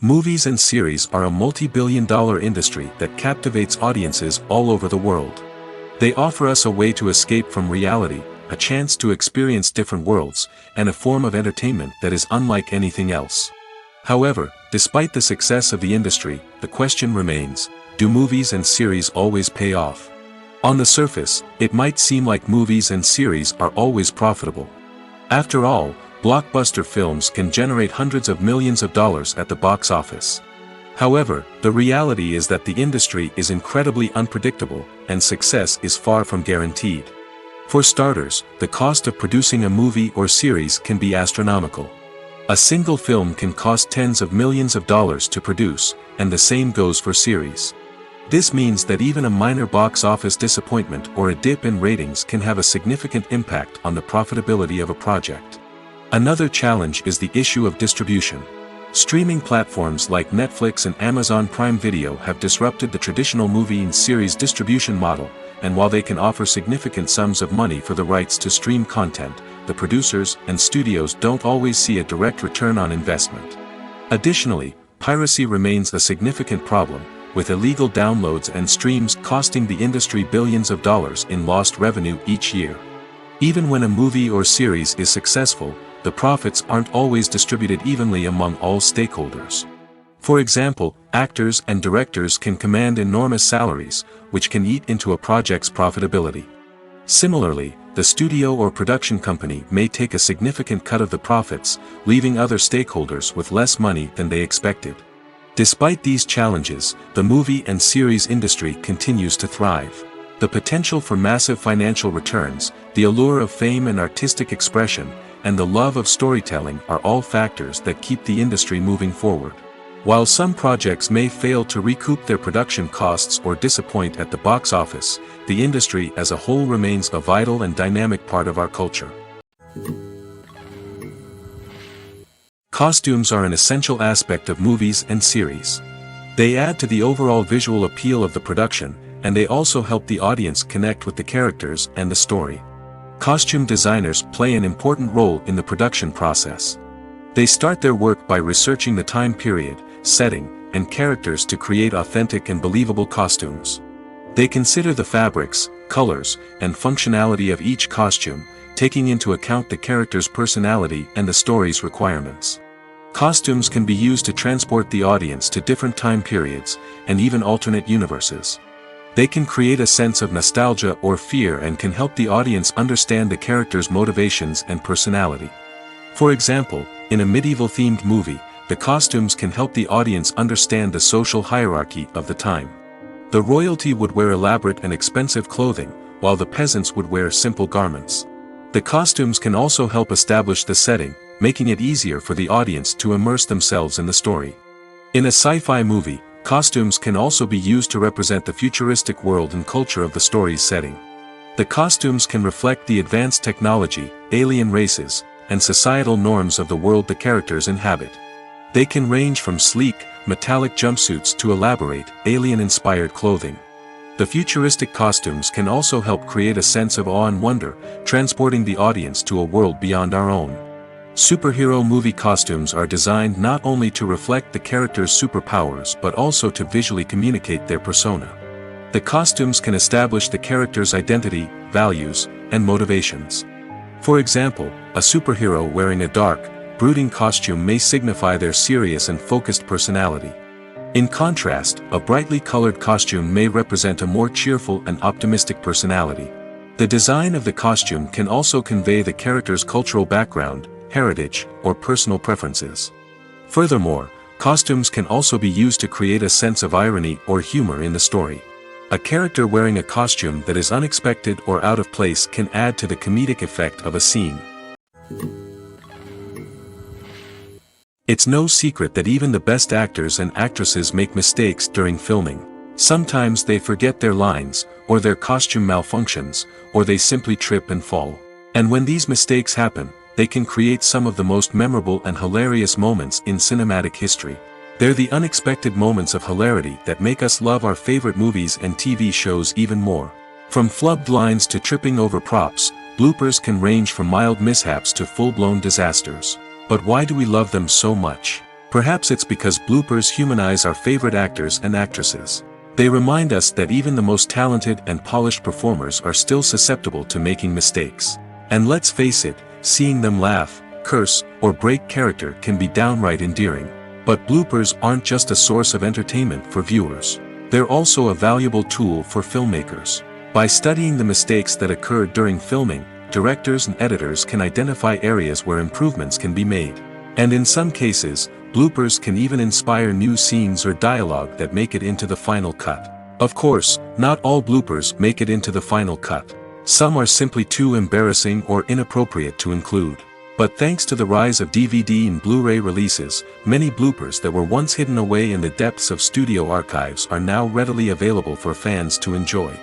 S1: Movies and series are a multi-billion-dollar industry that captivates audiences all over the world. They offer us a way to escape from reality, a chance to experience different worlds, and a form of entertainment that is unlike anything else. However, despite the success of the industry, the question remains, do movies and series always pay off? On the surface, it might seem like movies and series are always profitable. After all, blockbuster films can generate hundreds of millions of dollars at the box office. However, the reality is that the industry is incredibly unpredictable, and success is far from guaranteed. For starters, the cost of producing a movie or series can be astronomical. A single film can cost tens of millions of dollars to produce, and the same goes for series. This means that even a minor box office disappointment or a dip in ratings can have a significant impact on the profitability of a project. Another challenge is the issue of distribution. Streaming platforms like Netflix and Amazon Prime Video have disrupted the traditional movie and series distribution model, and while they can offer significant sums of money for the rights to stream content, the producers and studios don't always see a direct return on investment. Additionally, piracy remains a significant problem, with illegal downloads and streams costing the industry billions of dollars in lost revenue each year. Even when a movie or series is successful, the profits aren't always distributed evenly among all stakeholders. For example, actors and directors can command enormous salaries, which can eat into a project's profitability. Similarly, the studio or production company may take a significant cut of the profits, leaving other stakeholders with less money than they expected. Despite these challenges, the movie and series industry continues to thrive. The potential for massive financial returns, the allure of fame and artistic expression, and the love of storytelling are all factors that keep the industry moving forward. While some projects may fail to recoup their production costs or disappoint at the box office, the industry as a whole remains a vital and dynamic part of our culture. Costumes are an essential aspect of movies and series. They add to the overall visual appeal of the production, and they also help the audience connect with the characters and the story. Costume designers play an important role in the production process. They start their work by researching the time period, setting, and characters to create authentic and believable costumes. They consider the fabrics, colors, and functionality of each costume, taking into account the character's personality and the story's requirements. Costumes can be used to transport the audience to different time periods, and even alternate universes. They can create a sense of nostalgia or fear and can help the audience understand the character's motivations and personality. For example, in a medieval-themed movie, the costumes can help the audience understand the social hierarchy of the time. The royalty would wear elaborate and expensive clothing, while the peasants would wear simple garments. The costumes can also help establish the setting, making it easier for the audience to immerse themselves in the story. In a sci-fi movie, costumes can also be used to represent the futuristic world and culture of the story's setting. The costumes can reflect the advanced technology, alien races, and societal norms of the world the characters inhabit. They can range from sleek, metallic jumpsuits to elaborate, alien-inspired clothing. The futuristic costumes can also help create a sense of awe and wonder, transporting the audience to a world beyond our own. Superhero movie costumes are designed not only to reflect the character's superpowers but also to visually communicate their persona. The costumes can establish the character's identity, values, and motivations. For example, a superhero wearing a dark, brooding costume may signify their serious and focused personality. In contrast, a brightly colored costume may represent a more cheerful and optimistic personality. The design of the costume can also convey the character's cultural background, heritage, or personal preferences. Furthermore, costumes can also be used to create a sense of irony or humor in the story. A character wearing a costume that is unexpected or out of place can add to the comedic effect of a scene. It's no secret that even the best actors and actresses make mistakes during filming. Sometimes they forget their lines, or their costume malfunctions, or they simply trip and fall. And when these mistakes happen, they can create some of the most memorable and hilarious moments in cinematic history. They're the unexpected moments of hilarity that make us love our favorite movies and TV shows even more. From flubbed lines to tripping over props, bloopers can range from mild mishaps to full-blown disasters. But why do we love them so much? Perhaps it's because bloopers humanize our favorite actors and actresses. They remind us that even the most talented and polished performers are still susceptible to making mistakes. And let's face it, seeing them laugh, curse, or break character can be downright endearing. But bloopers aren't just a source of entertainment for viewers. They're also a valuable tool for filmmakers. By studying the mistakes that occurred during filming, directors and editors can identify areas where improvements can be made. And in some cases, Bloopers can even inspire new scenes or dialogue that make it into the final cut. Of course, not all bloopers make it into the final cut. Some are simply too embarrassing or inappropriate to include. But thanks to the rise of DVD and Blu-ray releases, many bloopers that were once hidden away in the depths of studio archives are now readily available for fans to enjoy.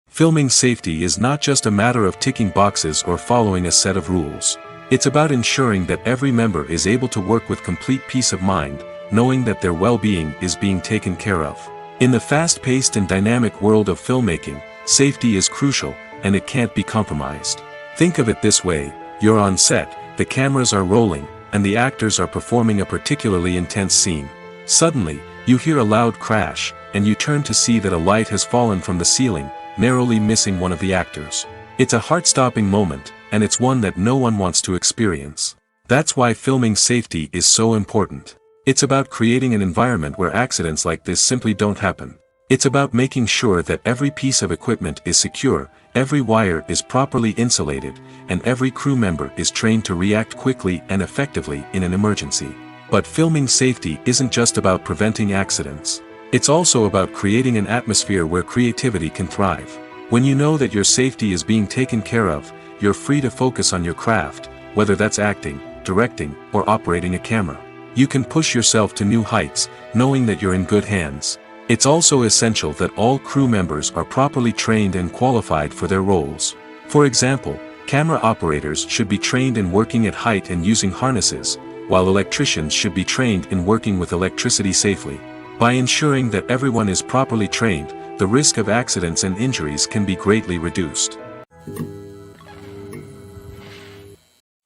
S1: Filming safety is not just a matter of ticking boxes or following a set of rules. It's about ensuring that every member is able to work with complete peace of mind, knowing that their well-being is being taken care of. In the fast-paced and dynamic world of filmmaking, safety is crucial, and it can't be compromised. Think of it this way: you're on set, the cameras are rolling, and the actors are performing a particularly intense scene. Suddenly, you hear a loud crash, and you turn to see that a light has fallen from the ceiling, narrowly missing one of the actors. It's a heart-stopping moment, and it's one that no one wants to experience. That's why filming safety is so important. It's about creating an environment where accidents like this simply don't happen. It's about making sure that every piece of equipment is secure, every wire is properly insulated, and every crew member is trained to react quickly and effectively in an emergency. But filming safety isn't just about preventing accidents. It's also about creating an atmosphere where creativity can thrive. When you know that your safety is being taken care of, you're free to focus on your craft, whether that's acting, directing, or operating a camera. You can push yourself to new heights, knowing that you're in good hands. It's also essential that all crew members are properly trained and qualified for their roles. For example, camera operators should be trained in working at height and using harnesses, while electricians should be trained in working with electricity safely. By ensuring that everyone is properly trained, the risk of accidents and injuries can be greatly reduced.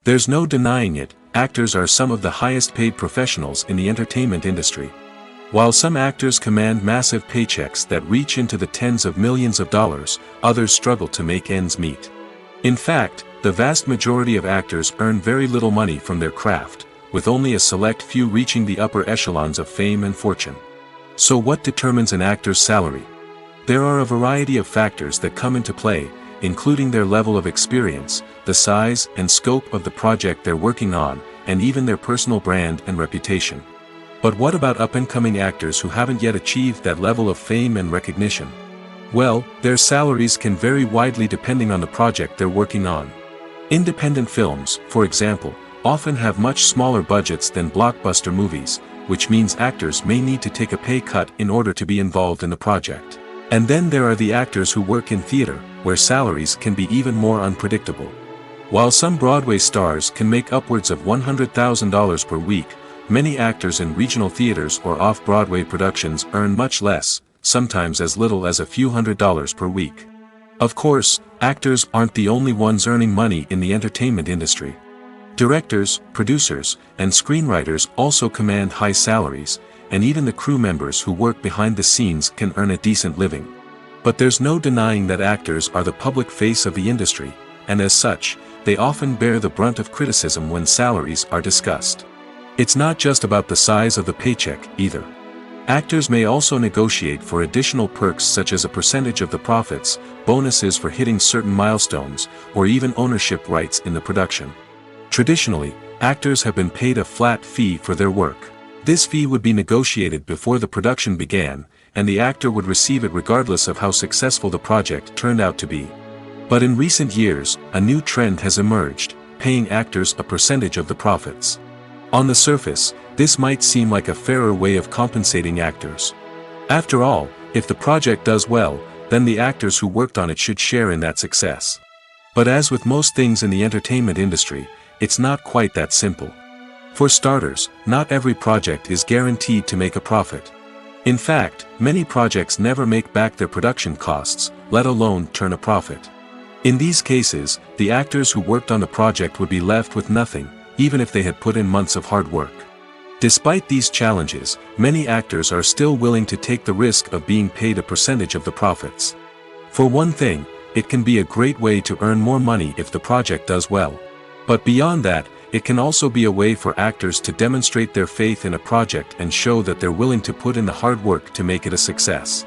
S1: There's no denying it, actors are some of the highest paid professionals in the entertainment industry. While some actors command massive paychecks that reach into the tens of millions of dollars, others struggle to make ends meet. In fact, the vast majority of actors earn very little money from their craft, with only a select few reaching the upper echelons of fame and fortune. So what determines an actor's salary? There are a variety of factors that come into play, including their level of experience, the size and scope of the project they're working on, and even their personal brand and reputation. But what about up-and-coming actors who haven't yet achieved that level of fame and recognition? Well, their salaries can vary widely depending on the project they're working on. Independent films, for example, often have much smaller budgets than blockbuster movies, which means actors may need to take a pay cut in order to be involved in the project. And then there are the actors who work in theater, where salaries can be even more unpredictable. While some Broadway stars can make upwards of $100,000 per week, many actors in regional theaters or off-Broadway productions earn much less, sometimes as little as a few $100s per week. Of course, actors aren't the only ones earning money in the entertainment industry. Directors, producers, and screenwriters also command high salaries, and even the crew members who work behind the scenes can earn a decent living. But there's no denying that actors are the public face of the industry, and as such, they often bear the brunt of criticism when salaries are discussed. It's not just about the size of the paycheck, either. Actors may also negotiate for additional perks such as a percentage of the profits, bonuses for hitting certain milestones, or even ownership rights in the production. Traditionally, actors have been paid a flat fee for their work. This fee would be negotiated before the production began, and the actor would receive it regardless of how successful the project turned out to be. But in recent years, a new trend has emerged, paying actors a percentage of the profits. On the surface, this might seem like a fairer way of compensating actors. After all, if the project does well, then the actors who worked on it should share in that success. But as with most things in the entertainment industry, it's not quite that simple. For starters, not every project is guaranteed to make a profit. In fact, many projects never make back their production costs, let alone turn a profit. In these cases, the actors who worked on the project would be left with nothing, even if they had put in months of hard work. Despite these challenges, many actors are still willing to take the risk of being paid a percentage of the profits. For one thing, it can be a great way to earn more money if the project does well. But beyond that, it can also be a way for actors to demonstrate their faith in a project and show that they're willing to put in the hard work to make it a success.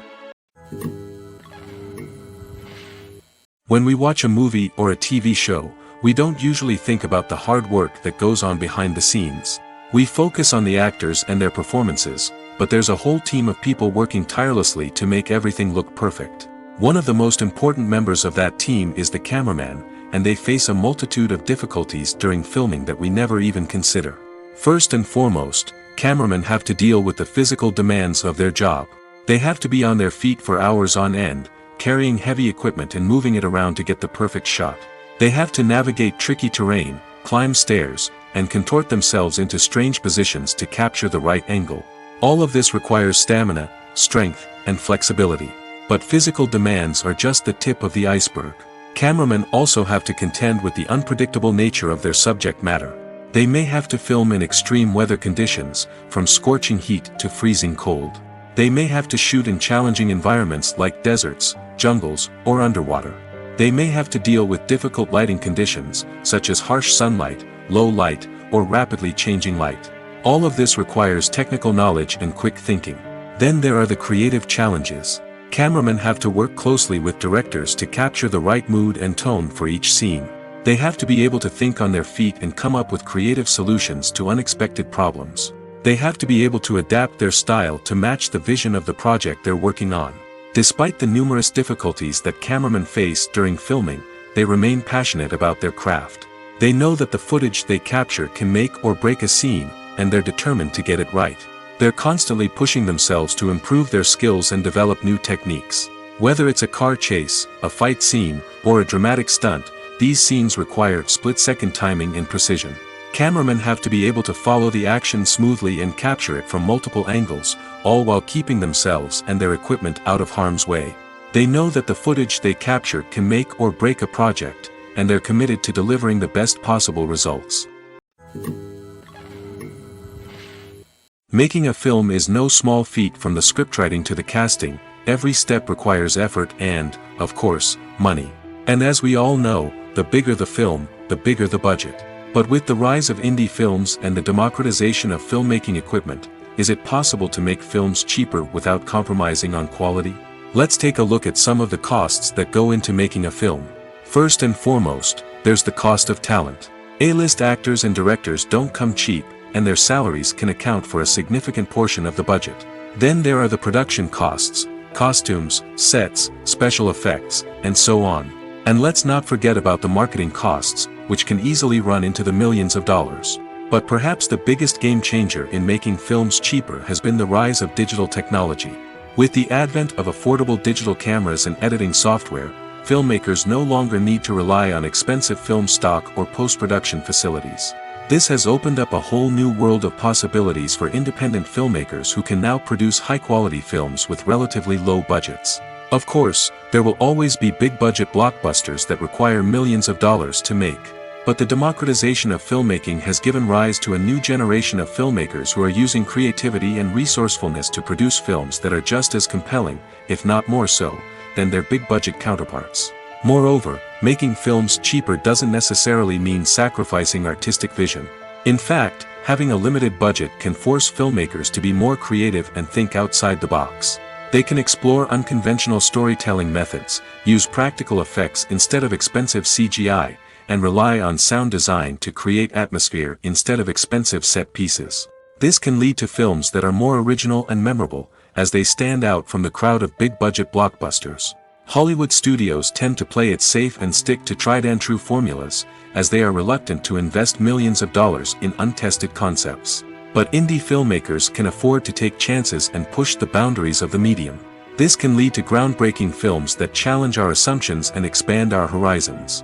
S1: When we watch a movie or a TV show, We don't usually think about the hard work that goes on behind the scenes. We focus on the actors and their performances, but there's a whole team of people working tirelessly to make everything look perfect. One of the most important members of that team is the cameraman, and they face a multitude of difficulties during filming that we never even consider. First and foremost, cameramen have to deal with the physical demands of their job. They have to be on their feet for hours on end, carrying heavy equipment and moving it around to get the perfect shot. They have to navigate tricky terrain, climb stairs, and contort themselves into strange positions to capture the right angle. All of this requires stamina, strength, and flexibility. But physical demands are just the tip of the iceberg. Cameramen also have to contend with the unpredictable nature of their subject matter. They may have to film in extreme weather conditions, from scorching heat to freezing cold. They may have to shoot in challenging environments like deserts, jungles, or underwater. They may have to deal with difficult lighting conditions, such as harsh sunlight, low light, or rapidly changing light. All of this requires technical knowledge and quick thinking. Then there are the creative challenges. Cameramen have to work closely with directors to capture the right mood and tone for each scene. They have to be able to think on their feet and come up with creative solutions to unexpected problems. They have to be able to adapt their style to match the vision of the project they're working on. Despite the numerous difficulties that cameramen face during filming, they remain passionate about their craft. They know that the footage they capture can make or break a scene, and they're determined to get it right. They're constantly pushing themselves to improve their skills and develop new techniques. Whether it's a car chase, a fight scene, or a dramatic stunt, these scenes require split-second timing and precision. Cameramen have to be able to follow the action smoothly and capture it from multiple angles, all while keeping themselves and their equipment out of harm's way. They know that the footage they capture can make or break a project, and they're committed to delivering the best possible results. Making a film is no small feat. From the scriptwriting to the casting, every step requires effort and, of course, money. And as we all know, the bigger the film, the bigger the budget. But with the rise of indie films and the democratization of filmmaking equipment, is it possible to make films cheaper without compromising on quality? Let's take a look at some of the costs that go into making a film. First and foremost, there's the cost of talent. A-list actors and directors don't come cheap, and their salaries can account for a significant portion of the budget. Then there are the production costs, costumes, sets, special effects, and so on. And let's not forget about the marketing costs, which can easily run into the millions of dollars. But perhaps the biggest game changer in making films cheaper has been the rise of digital technology. With the advent of affordable digital cameras and editing software, filmmakers no longer need to rely on expensive film stock or post-production facilities. This has opened up a whole new world of possibilities for independent filmmakers who can now produce high-quality films with relatively low budgets. Of course, there will always be big-budget blockbusters that require millions of dollars to make. But the democratization of filmmaking has given rise to a new generation of filmmakers who are using creativity and resourcefulness to produce films that are just as compelling, if not more so, than their big-budget counterparts. Moreover, making films cheaper doesn't necessarily mean sacrificing artistic vision. In fact, having a limited budget can force filmmakers to be more creative and think outside the box. They can explore unconventional storytelling methods, use practical effects instead of expensive CGI, and rely on sound design to create atmosphere instead of expensive set pieces. This can lead to films that are more original and memorable, as they stand out from the crowd of big-budget blockbusters. Hollywood studios tend to play it safe and stick to tried-and-true formulas, as they are reluctant to invest millions of dollars in untested concepts. But indie filmmakers can afford to take chances and push the boundaries of the medium. This can lead to groundbreaking films that challenge our assumptions and expand our horizons.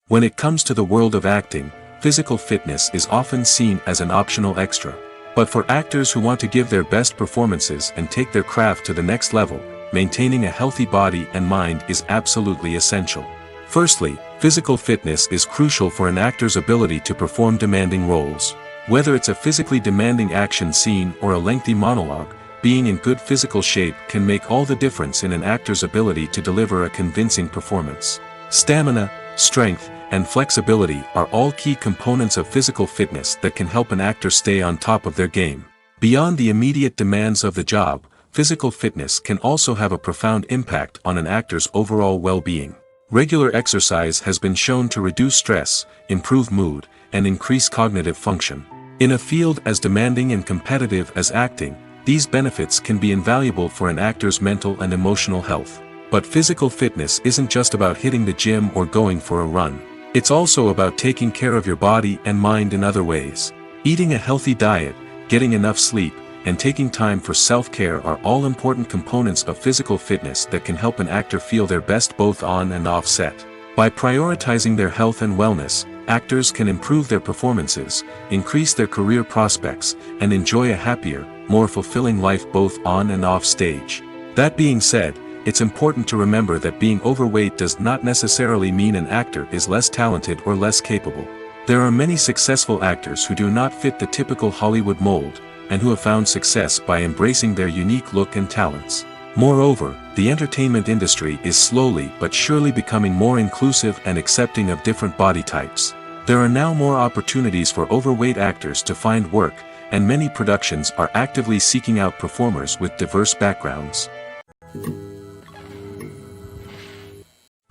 S1: When it comes to the world of acting, physical fitness is often seen as an optional extra. But for actors who want to give their best performances and take their craft to the next level, maintaining a healthy body and mind is absolutely essential. Firstly, physical fitness is crucial for an actor's ability to perform demanding roles. Whether it's a physically demanding action scene or a lengthy monologue, being in good physical shape can make all the difference in an actor's ability to deliver a convincing performance. Stamina, strength, and flexibility are all key components of physical fitness that can help an actor stay on top of their game. Beyond the immediate demands of the job, physical fitness can also have a profound impact on an actor's overall well-being. Regular exercise has been shown to reduce stress, improve mood, and increase cognitive function. In a field as demanding and competitive as acting, these benefits can be invaluable for an actor's mental and emotional health. But physical fitness isn't just about hitting the gym or going for a run. It's also about taking care of your body and mind in other ways. Eating a healthy diet, getting enough sleep, and taking time for self-care are all important components of physical fitness that can help an actor feel their best both on and off set. By prioritizing their health and wellness, actors can improve their performances, increase their career prospects, and enjoy a happier, more fulfilling life both on and off stage. That being said, it's important to remember that being overweight does not necessarily mean an actor is less talented or less capable. There are many successful actors who do not fit the typical Hollywood mold, and who have found success by embracing their unique look and talents. Moreover, the entertainment industry is slowly but surely becoming more inclusive and accepting of different body types. There are now more opportunities for overweight actors to find work, and many productions are actively seeking out performers with diverse backgrounds.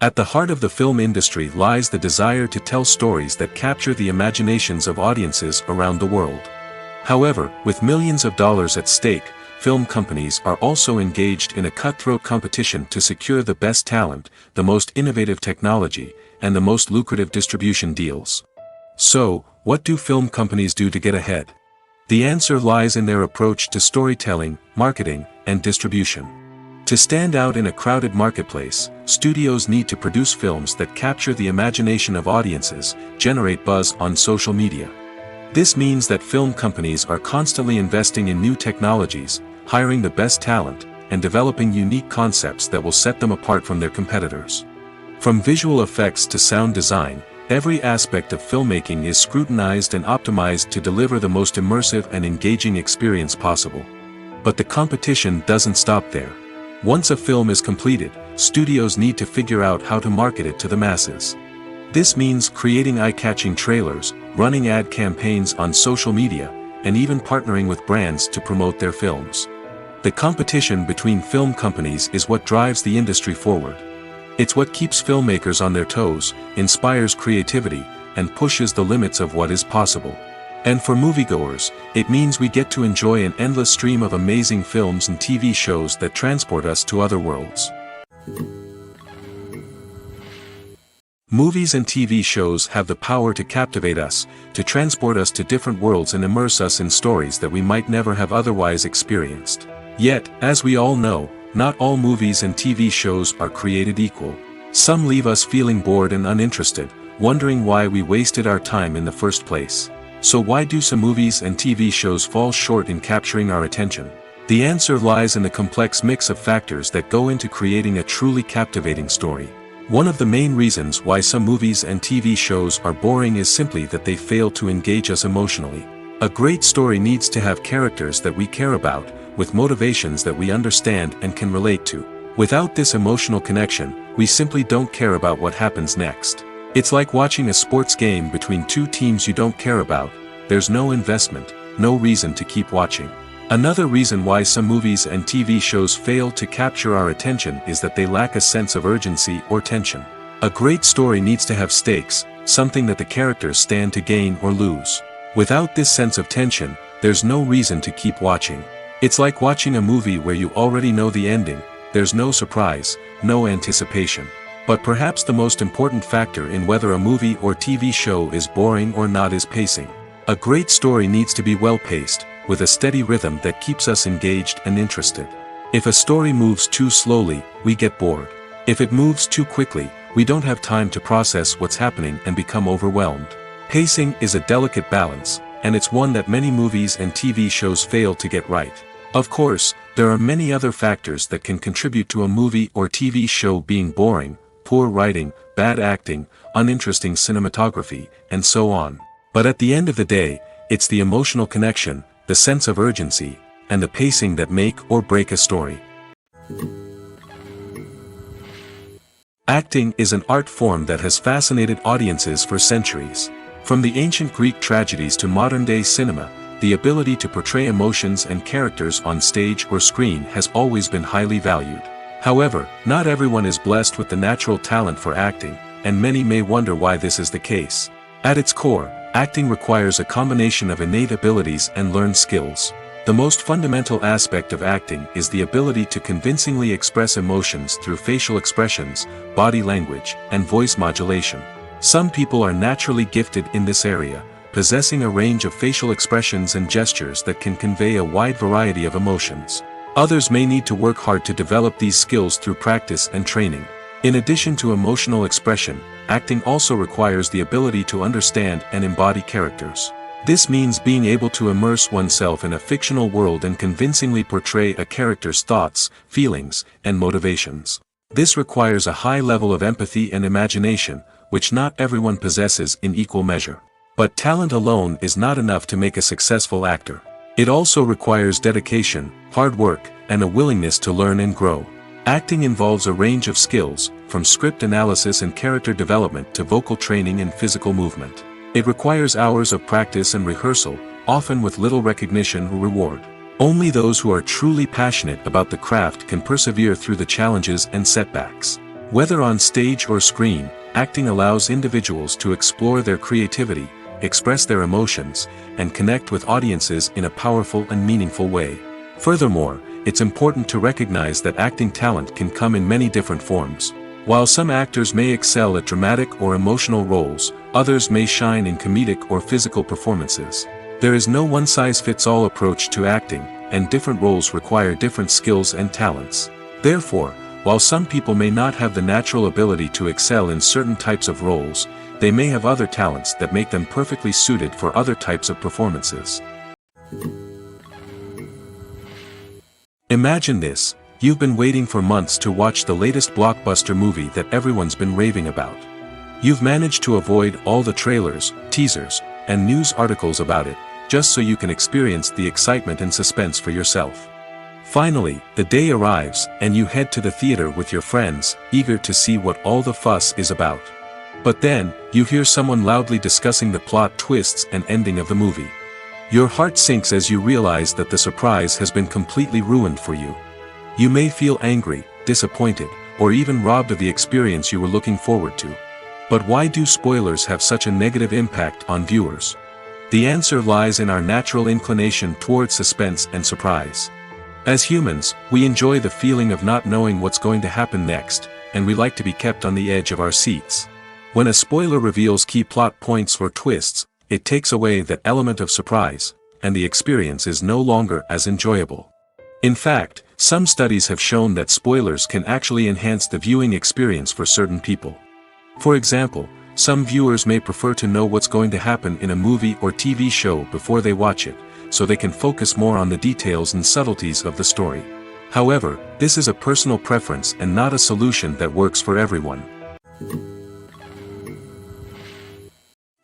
S1: At the heart of the film industry lies the desire to tell stories that capture the imaginations of audiences around the world. However, with millions of dollars at stake, film companies are also engaged in a cutthroat competition to secure the best talent, the most innovative technology, and the most lucrative distribution deals. So, what do film companies do to get ahead? The answer lies in their approach to storytelling, marketing, and distribution. To stand out in a crowded marketplace, studios need to produce films that capture the imagination of audiences, generate buzz on social media. This means that film companies are constantly investing in new technologies, hiring the best talent, and developing unique concepts that will set them apart from their competitors. From visual effects to sound design, every aspect of filmmaking is scrutinized and optimized to deliver the most immersive and engaging experience possible. But the competition doesn't stop there. Once a film is completed, studios need to figure out how to market it to the masses. This means creating eye-catching trailers, running ad campaigns on social media, and even partnering with brands to promote their films. The competition between film companies is what drives the industry forward. It's what keeps filmmakers on their toes, inspires creativity, and pushes the limits of what is possible. And for moviegoers, it means we get to enjoy an endless stream of amazing films and TV shows that transport us to other worlds. Movies and TV shows have the power to captivate us, to transport us to different worlds and immerse us in stories that we might never have otherwise experienced. Yet, as we all know, not all movies and TV shows are created equal. Some leave us feeling bored and uninterested, wondering why we wasted our time in the first place. So why do some movies and TV shows fall short in capturing our attention? The answer lies in the complex mix of factors that go into creating a truly captivating story. One of the main reasons why some movies and TV shows are boring is simply that they fail to engage us emotionally. A great story needs to have characters that we care about, with motivations that we understand and can relate to. Without this emotional connection, we simply don't care about what happens next. It's like watching a sports game between two teams you don't care about. There's no investment, no reason to keep watching. Another reason why some movies and TV shows fail to capture our attention is that they lack a sense of urgency or tension. A great story needs to have stakes, something that the characters stand to gain or lose. Without this sense of tension, there's no reason to keep watching. It's like watching a movie where you already know the ending, there's no surprise, no anticipation. But perhaps the most important factor in whether a movie or TV show is boring or not is pacing. A great story needs to be well-paced, with a steady rhythm that keeps us engaged and interested. If a story moves too slowly, we get bored. If it moves too quickly, we don't have time to process what's happening and become overwhelmed. Pacing is a delicate balance, and it's one that many movies and TV shows fail to get right. Of course, there are many other factors that can contribute to a movie or TV show being boring: poor writing, bad acting, uninteresting cinematography, and so on. But at the end of the day, it's the emotional connection, the sense of urgency, and the pacing that make or break a story. Acting is an art form that has fascinated audiences for centuries. From the ancient Greek tragedies to modern-day cinema, the ability to portray emotions and characters on stage or screen has always been highly valued. However, not everyone is blessed with the natural talent for acting, and many may wonder why this is the case. At its core, acting requires a combination of innate abilities and learned skills. The most fundamental aspect of acting is the ability to convincingly express emotions through facial expressions, body language, and voice modulation. Some people are naturally gifted in this area, possessing a range of facial expressions and gestures that can convey a wide variety of emotions. Others may need to work hard to develop these skills through practice and training. In addition to emotional expression, acting also requires the ability to understand and embody characters. This means being able to immerse oneself in a fictional world and convincingly portray a character's thoughts, feelings, and motivations. This requires a high level of empathy and imagination, which not everyone possesses in equal measure. But talent alone is not enough to make a successful actor. It also requires dedication, hard work, and a willingness to learn and grow. Acting involves a range of skills, from script analysis and character development to vocal training and physical movement. It requires hours of practice and rehearsal, often with little recognition or reward. Only those who are truly passionate about the craft can persevere through the challenges and setbacks. Whether on stage or screen, acting allows individuals to explore their creativity, express their emotions, and connect with audiences in a powerful and meaningful way. Furthermore, it's important to recognize that acting talent can come in many different forms. While some actors may excel at dramatic or emotional roles, others may shine in comedic or physical performances. There is no one-size-fits-all approach to acting, and different roles require different skills and talents. Therefore, while some people may not have the natural ability to excel in certain types of roles, they may have other talents that make them perfectly suited for other types of performances. Imagine this. You've been waiting for months to watch the latest blockbuster movie that everyone's been raving about. You've managed to avoid all the trailers, teasers, and news articles about it, just so you can experience the excitement and suspense for yourself. Finally, the day arrives, and you head to the theater with your friends, eager to see what all the fuss is about. But then, you hear someone loudly discussing the plot twists and ending of the movie. Your heart sinks as you realize that the surprise has been completely ruined for you. You may feel angry, disappointed, or even robbed of the experience you were looking forward to. But why do spoilers have such a negative impact on viewers? The answer lies in our natural inclination towards suspense and surprise. As humans, we enjoy the feeling of not knowing what's going to happen next, and we like to be kept on the edge of our seats. When a spoiler reveals key plot points or twists, it takes away that element of surprise, and the experience is no longer as enjoyable. In fact, some studies have shown that spoilers can actually enhance the viewing experience for certain people. For example, some viewers may prefer to know what's going to happen in a movie or TV show before they watch it, so they can focus more on the details and subtleties of the story. However, this is a personal preference and not a solution that works for everyone.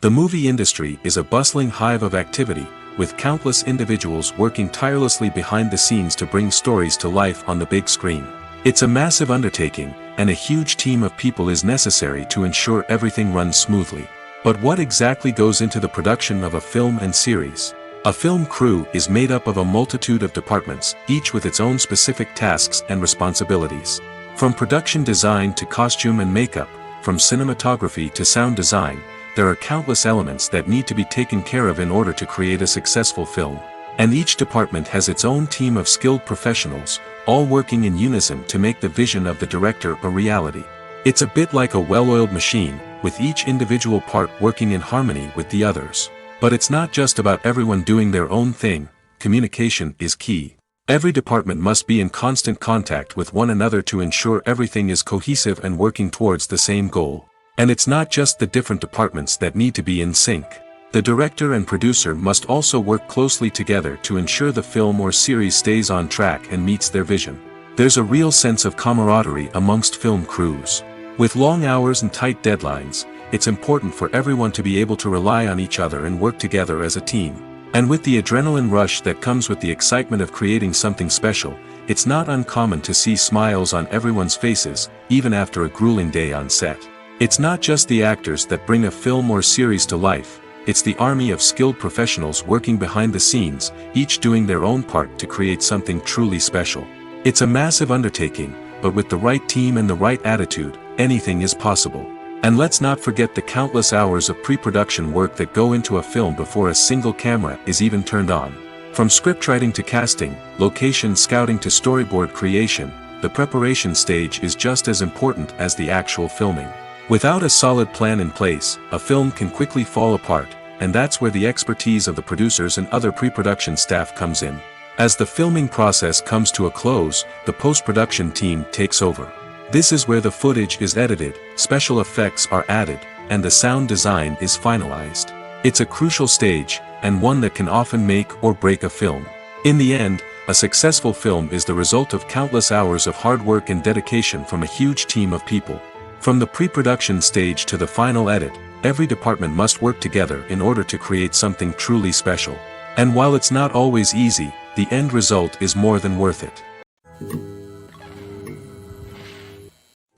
S1: The movie industry is a bustling hive of activity, with countless individuals working tirelessly behind the scenes to bring stories to life on the big screen. It's a massive undertaking, and a huge team of people is necessary to ensure everything runs smoothly. But what exactly goes into the production of a film and series? A film crew is made up of a multitude of departments, each with its own specific tasks and responsibilities. From production design to costume and makeup, from cinematography to sound design, there are countless elements that need to be taken care of in order to create a successful film. And each department has its own team of skilled professionals, all working in unison to make the vision of the director a reality. It's a bit like a well-oiled machine, with each individual part working in harmony with the others. But it's not just about everyone doing their own thing. Communication is key. Every department must be in constant contact with one another to ensure everything is cohesive and working towards the same goal. And it's not just the different departments that need to be in sync. The director and producer must also work closely together to ensure the film or series stays on track and meets their vision. There's a real sense of camaraderie amongst film crews. With long hours and tight deadlines, it's important for everyone to be able to rely on each other and work together as a team. And with the adrenaline rush that comes with the excitement of creating something special, it's not uncommon to see smiles on everyone's faces, even after a grueling day on set. It's not just the actors that bring a film or series to life, it's the army of skilled professionals working behind the scenes, each doing their own part to create something truly special. It's a massive undertaking, but with the right team and the right attitude, anything is possible. And let's not forget the countless hours of pre-production work that go into a film before a single camera is even turned on. From scriptwriting to casting, location scouting to storyboard creation, the preparation stage is just as important as the actual filming. Without a solid plan in place, a film can quickly fall apart, and that's where the expertise of the producers and other pre-production staff comes in. As the filming process comes to a close, the post-production team takes over. This is where the footage is edited, special effects are added, and the sound design is finalized. It's a crucial stage, and one that can often make or break a film. In the end, a successful film is the result of countless hours of hard work and dedication from a huge team of people. From the pre-production stage to the final edit, every department must work together in order to create something truly special. And while it's not always easy, the end result is more than worth it.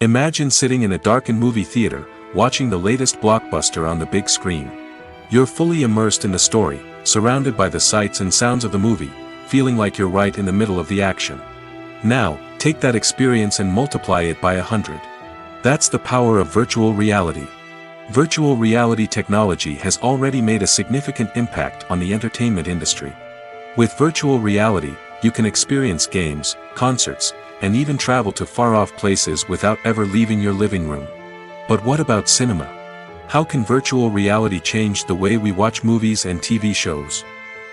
S1: Imagine sitting in a darkened movie theater, watching the latest blockbuster on the big screen. You're fully immersed in the story, surrounded by the sights and sounds of the movie, feeling like you're right in the middle of the action. Now, take that experience and multiply it by 100. That's the power of virtual reality. Virtual reality technology has already made a significant impact on the entertainment industry. With virtual reality, you can experience games, concerts, and even travel to far-off places without ever leaving your living room. But what about cinema? How can virtual reality change the way we watch movies and TV shows?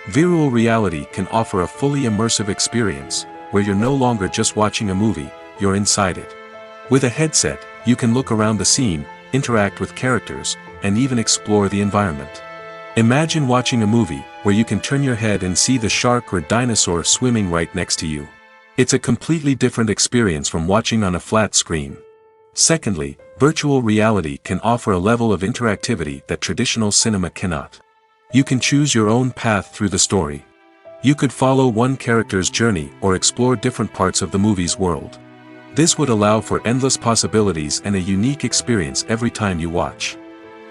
S1: Virtual reality can offer a fully immersive experience, where you're no longer just watching a movie, you're inside it. With a headset, you can look around the scene, interact with characters, and even explore the environment. Imagine watching a movie, where you can turn your head and see the shark or dinosaur swimming right next to you. It's a completely different experience from watching on a flat screen. Secondly, virtual reality can offer a level of interactivity that traditional cinema cannot. You can choose your own path through the story. You could follow one character's journey or explore different parts of the movie's world. This would allow for endless possibilities and a unique experience every time you watch.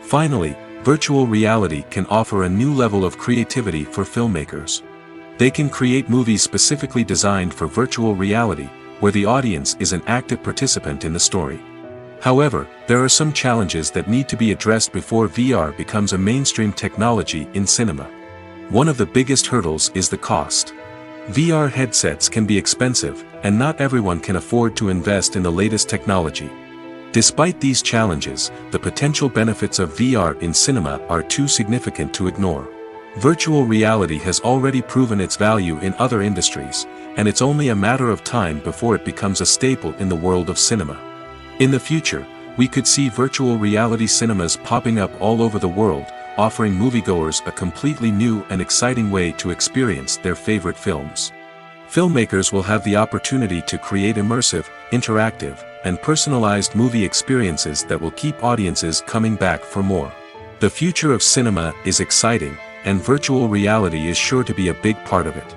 S1: Finally, virtual reality can offer a new level of creativity for filmmakers. They can create movies specifically designed for virtual reality, where the audience is an active participant in the story. However, there are some challenges that need to be addressed before VR becomes a mainstream technology in cinema. One of the biggest hurdles is the cost. VR headsets can be expensive, and not everyone can afford to invest in the latest technology. Despite these challenges, the potential benefits of VR in cinema are too significant to ignore. Virtual reality has already proven its value in other industries, and it's only a matter of time before it becomes a staple in the world of cinema. In the future, we could see virtual reality cinemas popping up all over the world, offering moviegoers a completely new and exciting way to experience their favorite films. Filmmakers will have the opportunity to create immersive, interactive, and personalized movie experiences that will keep audiences coming back for more. The future of cinema is exciting, and virtual reality is sure to be a big part of it.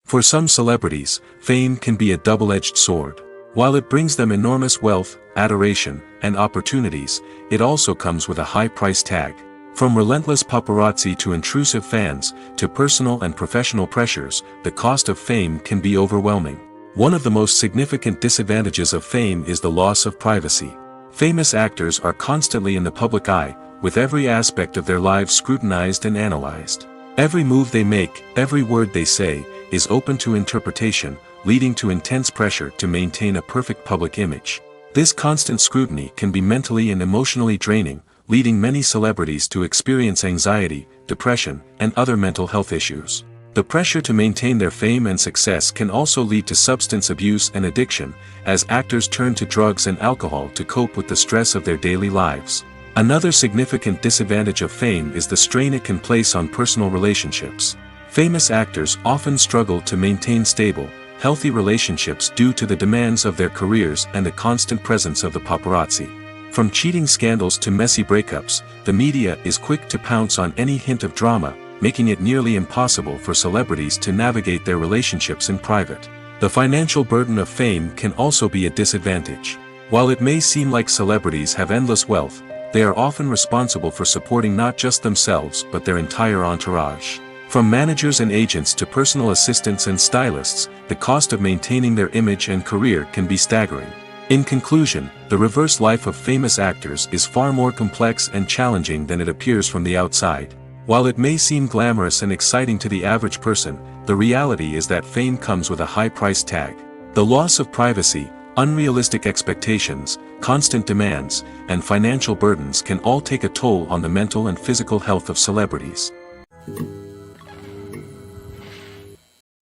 S1: For some celebrities, fame can be a double-edged sword. While it brings them enormous wealth, adoration, and opportunities, it also comes with a high price tag. From relentless paparazzi to intrusive fans, to personal and professional pressures, the cost of fame can be overwhelming. One of the most significant disadvantages of fame is the loss of privacy. Famous actors are constantly in the public eye, with every aspect of their lives scrutinized and analyzed. Every move they make, every word they say, is open to interpretation, leading to intense pressure to maintain a perfect public image. This constant scrutiny can be mentally and emotionally draining, leading many celebrities to experience anxiety, depression, and other mental health issues. The pressure to maintain their fame and success can also lead to substance abuse and addiction, as actors turn to drugs and alcohol to cope with the stress of their daily lives. Another significant disadvantage of fame is the strain it can place on personal relationships. Famous actors often struggle to maintain stable, healthy relationships due to the demands of their careers and the constant presence of the paparazzi. From cheating scandals to messy breakups, the media is quick to pounce on any hint of drama, making it nearly impossible for celebrities to navigate their relationships in private. The financial burden of fame can also be a disadvantage. While it may seem like celebrities have endless wealth, they are often responsible for supporting not just themselves but their entire entourage. From managers and agents to personal assistants and stylists, the cost of maintaining their image and career can be staggering. In conclusion, the reverse life of famous actors is far more complex and challenging than it appears from the outside. While it may seem glamorous and exciting to the average person, the reality is that fame comes with a high price tag. The loss of privacy, unrealistic expectations, constant demands, and financial burdens can all take a toll on the mental and physical health of celebrities.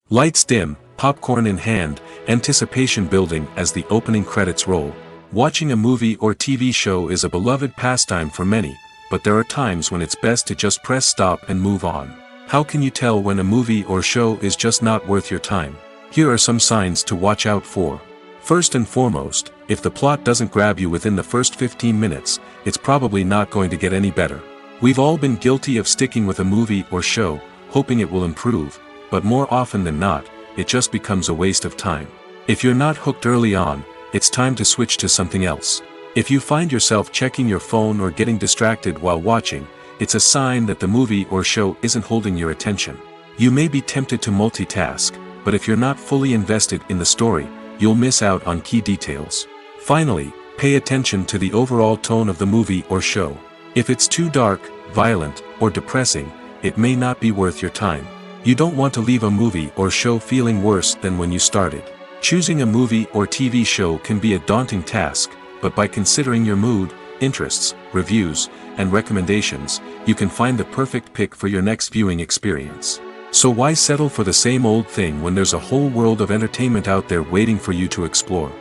S1: Lights dim, popcorn in hand, anticipation building as the opening credits roll. Watching a movie or TV show is a beloved pastime for many, but there are times when it's best to just press stop and move on. How can you tell when a movie or show is just not worth your time? Here are some signs to watch out for. First and foremost, if the plot doesn't grab you within the first 15 minutes, it's probably not going to get any better. We've all been guilty of sticking with a movie or show, hoping it will improve, but more often than not, it just becomes a waste of time. If you're not hooked early on, it's time to switch to something else. If you find yourself checking your phone or getting distracted while watching, it's a sign that the movie or show isn't holding your attention. You may be tempted to multitask, but if you're not fully invested in the story, you'll miss out on key details. Finally, pay attention to the overall tone of the movie or show. If it's too dark, violent, or depressing, it may not be worth your time. You don't want to leave a movie or show feeling worse than when you started. Choosing a movie or TV show can be a daunting task, but by considering your mood, interests, reviews, and recommendations, you can find the perfect pick for your next viewing experience. So why settle for the same old thing when there's a whole world of entertainment out there waiting for you to explore?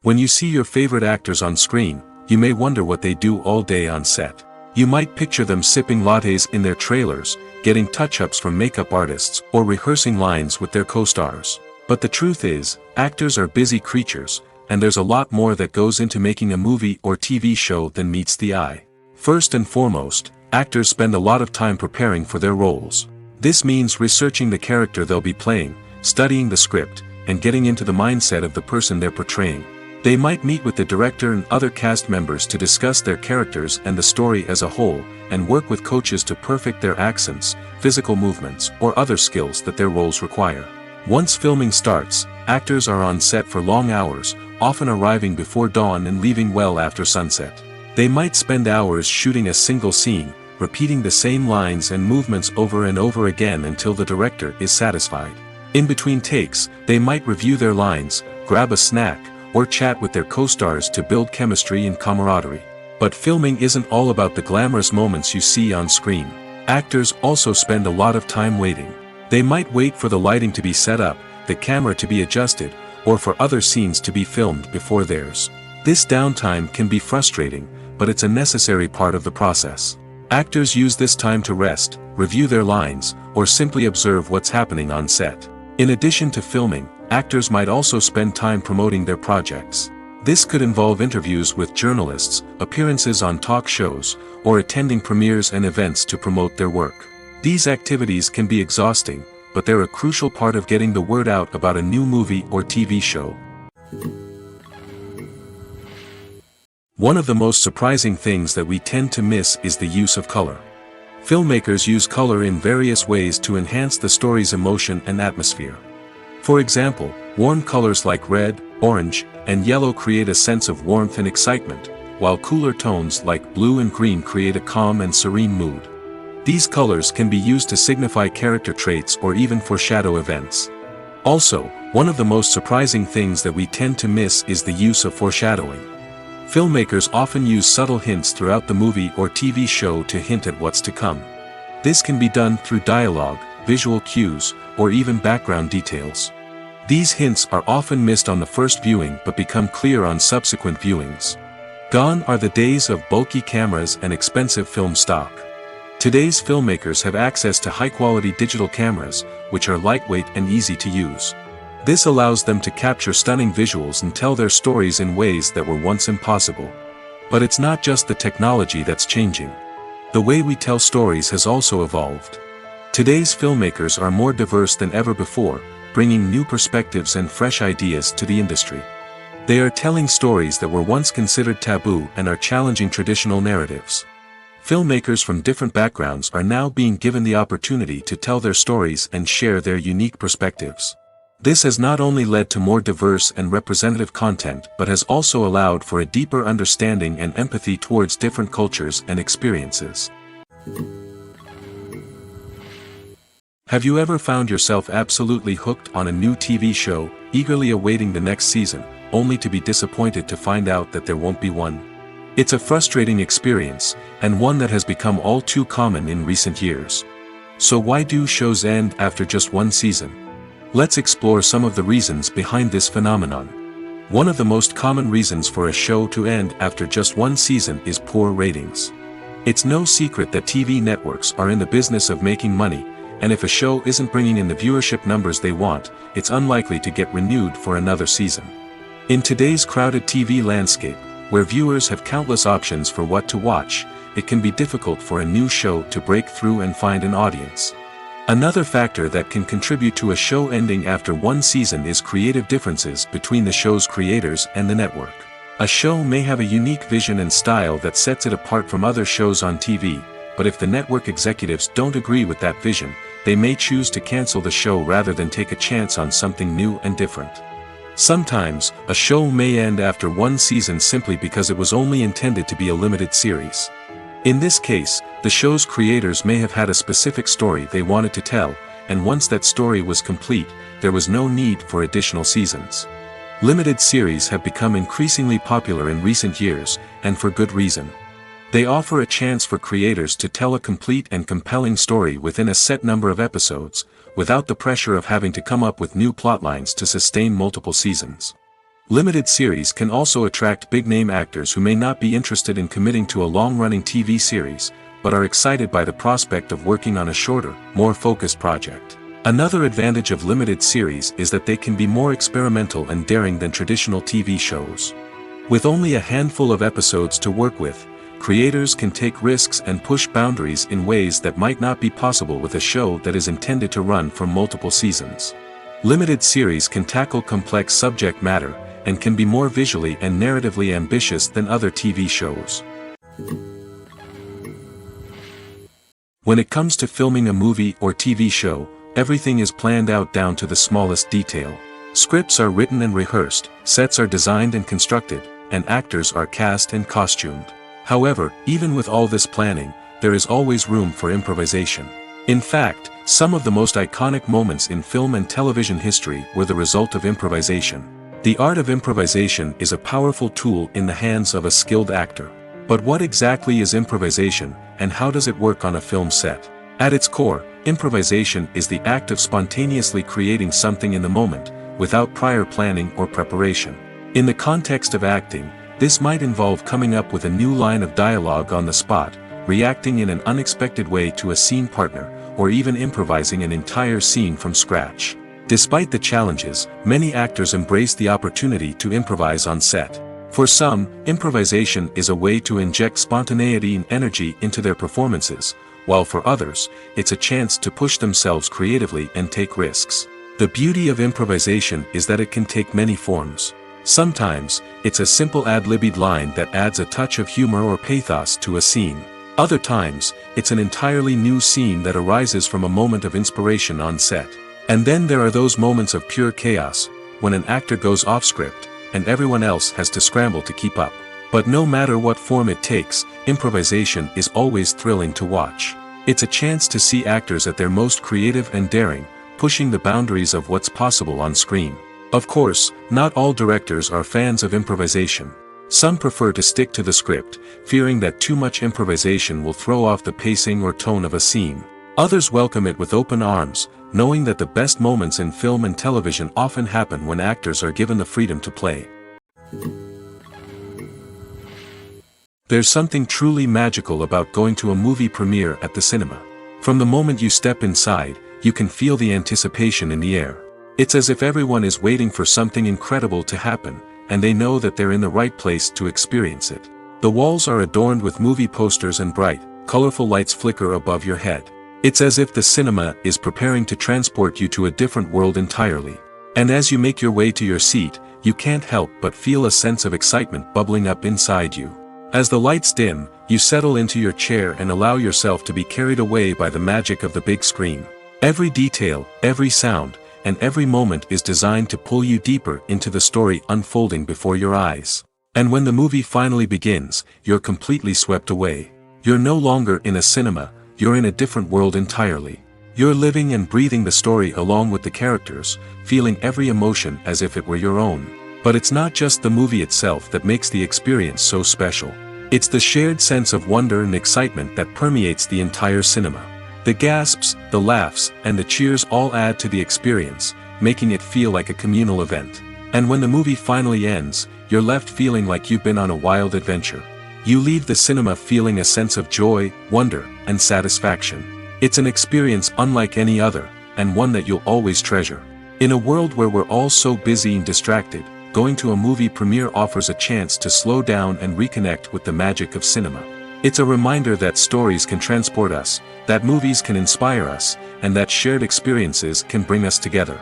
S1: When you see your favorite actors on screen, you may wonder what they do all day on set. You might picture them sipping lattes in their trailers, getting touch-ups from makeup artists, or rehearsing lines with their co-stars. But the truth is, actors are busy creatures, and there's a lot more that goes into making a movie or TV show than meets the eye. First and foremost, actors spend a lot of time preparing for their roles. This means researching the character they'll be playing, studying the script, and getting into the mindset of the person they're portraying. They might meet with the director and other cast members to discuss their characters and the story as a whole, and work with coaches to perfect their accents, physical movements, or other skills that their roles require. Once filming starts, actors are on set for long hours, often arriving before dawn and leaving well after sunset. They might spend hours shooting a single scene, repeating the same lines and movements over and over again until the director is satisfied. In between takes, they might review their lines, grab a snack, or chat with their co-stars to build chemistry and camaraderie. But filming isn't all about the glamorous moments you see on screen. Actors also spend a lot of time waiting. They might wait for the lighting to be set up, the camera to be adjusted, or for other scenes to be filmed before theirs. This downtime can be frustrating, but it's a necessary part of the process. Actors use this time to rest, review their lines, or simply observe what's happening on set. In addition to filming, actors might also spend time promoting their projects. This could involve interviews with journalists, appearances on talk shows, or attending premieres and events to promote their work. These activities can be exhausting, but they're a crucial part of getting the word out about a new movie or TV show. One of the most surprising things that we tend to miss is the use of color. Filmmakers use color in various ways to enhance the story's emotion and atmosphere. For example, warm colors like red, orange, and yellow create a sense of warmth and excitement, while cooler tones like blue and green create a calm and serene mood. These colors can be used to signify character traits or even foreshadow events. Also, one of the most surprising things that we tend to miss is the use of foreshadowing. Filmmakers often use subtle hints throughout the movie or TV show to hint at what's to come. This can be done through dialogue, visual cues, or even background details. These hints are often missed on the first viewing but become clear on subsequent viewings. Gone are the days of bulky cameras and expensive film stock. Today's filmmakers have access to high-quality digital cameras, which are lightweight and easy to use. This allows them to capture stunning visuals and tell their stories in ways that were once impossible. But it's not just the technology that's changing. The way we tell stories has also evolved. Today's filmmakers are more diverse than ever before, bringing new perspectives and fresh ideas to the industry. They are telling stories that were once considered taboo and are challenging traditional narratives. Filmmakers from different backgrounds are now being given the opportunity to tell their stories and share their unique perspectives. This has not only led to more diverse and representative content but has also allowed for a deeper understanding and empathy towards different cultures and experiences. Have you ever found yourself absolutely hooked on a new TV show, eagerly awaiting the next season, only to be disappointed to find out that there won't be one? It's a frustrating experience, and one that has become all too common in recent years. So why do shows end after just one season? Let's explore some of the reasons behind this phenomenon. One of the most common reasons for a show to end after just one season is poor ratings. It's no secret that TV networks are in the business of making money, and if a show isn't bringing in the viewership numbers they want, it's unlikely to get renewed for another season. In today's crowded TV landscape, where viewers have countless options for what to watch, it can be difficult for a new show to break through and find an audience. Another factor that can contribute to a show ending after one season is creative differences between the show's creators and the network. A show may have a unique vision and style that sets it apart from other shows on TV, but if the network executives don't agree with that vision, they may choose to cancel the show rather than take a chance on something new and different. Sometimes, a show may end after one season simply because it was only intended to be a limited series. In this case, the show's creators may have had a specific story they wanted to tell, and once that story was complete, there was no need for additional seasons. Limited series have become increasingly popular in recent years, and for good reason. They offer a chance for creators to tell a complete and compelling story within a set number of episodes, without the pressure of having to come up with new plotlines to sustain multiple seasons. Limited series can also attract big-name actors who may not be interested in committing to a long-running TV series, but are excited by the prospect of working on a shorter, more focused project. Another advantage of limited series is that they can be more experimental and daring than traditional TV shows. With only a handful of episodes to work with, creators can take risks and push boundaries in ways that might not be possible with a show that is intended to run for multiple seasons. Limited series can tackle complex subject matter, and can be more visually and narratively ambitious than other TV shows. When it comes to filming a movie or TV show, everything is planned out down to the smallest detail. Scripts are written and rehearsed, sets are designed and constructed, and actors are cast and costumed. However, even with all this planning, there is always room for improvisation. In fact, some of the most iconic moments in film and television history were the result of improvisation. The art of improvisation is a powerful tool in the hands of a skilled actor. But what exactly is improvisation, and how does it work on a film set? At its core, improvisation is the act of spontaneously creating something in the moment, without prior planning or preparation. In the context of acting, this might involve coming up with a new line of dialogue on the spot, reacting in an unexpected way to a scene partner, or even improvising an entire scene from scratch. Despite the challenges, many actors embrace the opportunity to improvise on set. For some, improvisation is a way to inject spontaneity and energy into their performances, while for others, it's a chance to push themselves creatively and take risks. The beauty of improvisation is that it can take many forms. Sometimes, it's a simple ad-libbed line that adds a touch of humor or pathos to a scene. Other times, it's an entirely new scene that arises from a moment of inspiration on set. And then there are those moments of pure chaos, when an actor goes off script, and everyone else has to scramble to keep up. But no matter what form it takes, improvisation is always thrilling to watch. It's a chance to see actors at their most creative and daring, pushing the boundaries of what's possible on screen. Of course, not all directors are fans of improvisation. Some prefer to stick to the script, fearing that too much improvisation will throw off the pacing or tone of a scene. Others welcome it with open arms, knowing that the best moments in film and television often happen when actors are given the freedom to play. There's something truly magical about going to a movie premiere at the cinema. From the moment you step inside, you can feel the anticipation in the air. It's as if everyone is waiting for something incredible to happen, and they know that they're in the right place to experience it. The walls are adorned with movie posters and bright, colorful lights flicker above your head. It's as if the cinema is preparing to transport you to a different world entirely. And as you make your way to your seat, you can't help but feel a sense of excitement bubbling up inside you. As the lights dim, you settle into your chair and allow yourself to be carried away by the magic of the big screen. Every detail, every sound, and every moment is designed to pull you deeper into the story unfolding before your eyes. And when the movie finally begins, you're completely swept away. You're no longer in a cinema, you're in a different world entirely. You're living and breathing the story along with the characters, feeling every emotion as if it were your own. But it's not just the movie itself that makes the experience so special. It's the shared sense of wonder and excitement that permeates the entire cinema. The gasps, the laughs, and the cheers all add to the experience, making it feel like a communal event. And when the movie finally ends, you're left feeling like you've been on a wild adventure. You leave the cinema feeling a sense of joy, wonder, and satisfaction. It's an experience unlike any other, and one that you'll always treasure. In a world where we're all so busy and distracted, going to a movie premiere offers a chance to slow down and reconnect with the magic of cinema. It's a reminder that stories can transport us, that movies can inspire us, and that shared experiences can bring us together.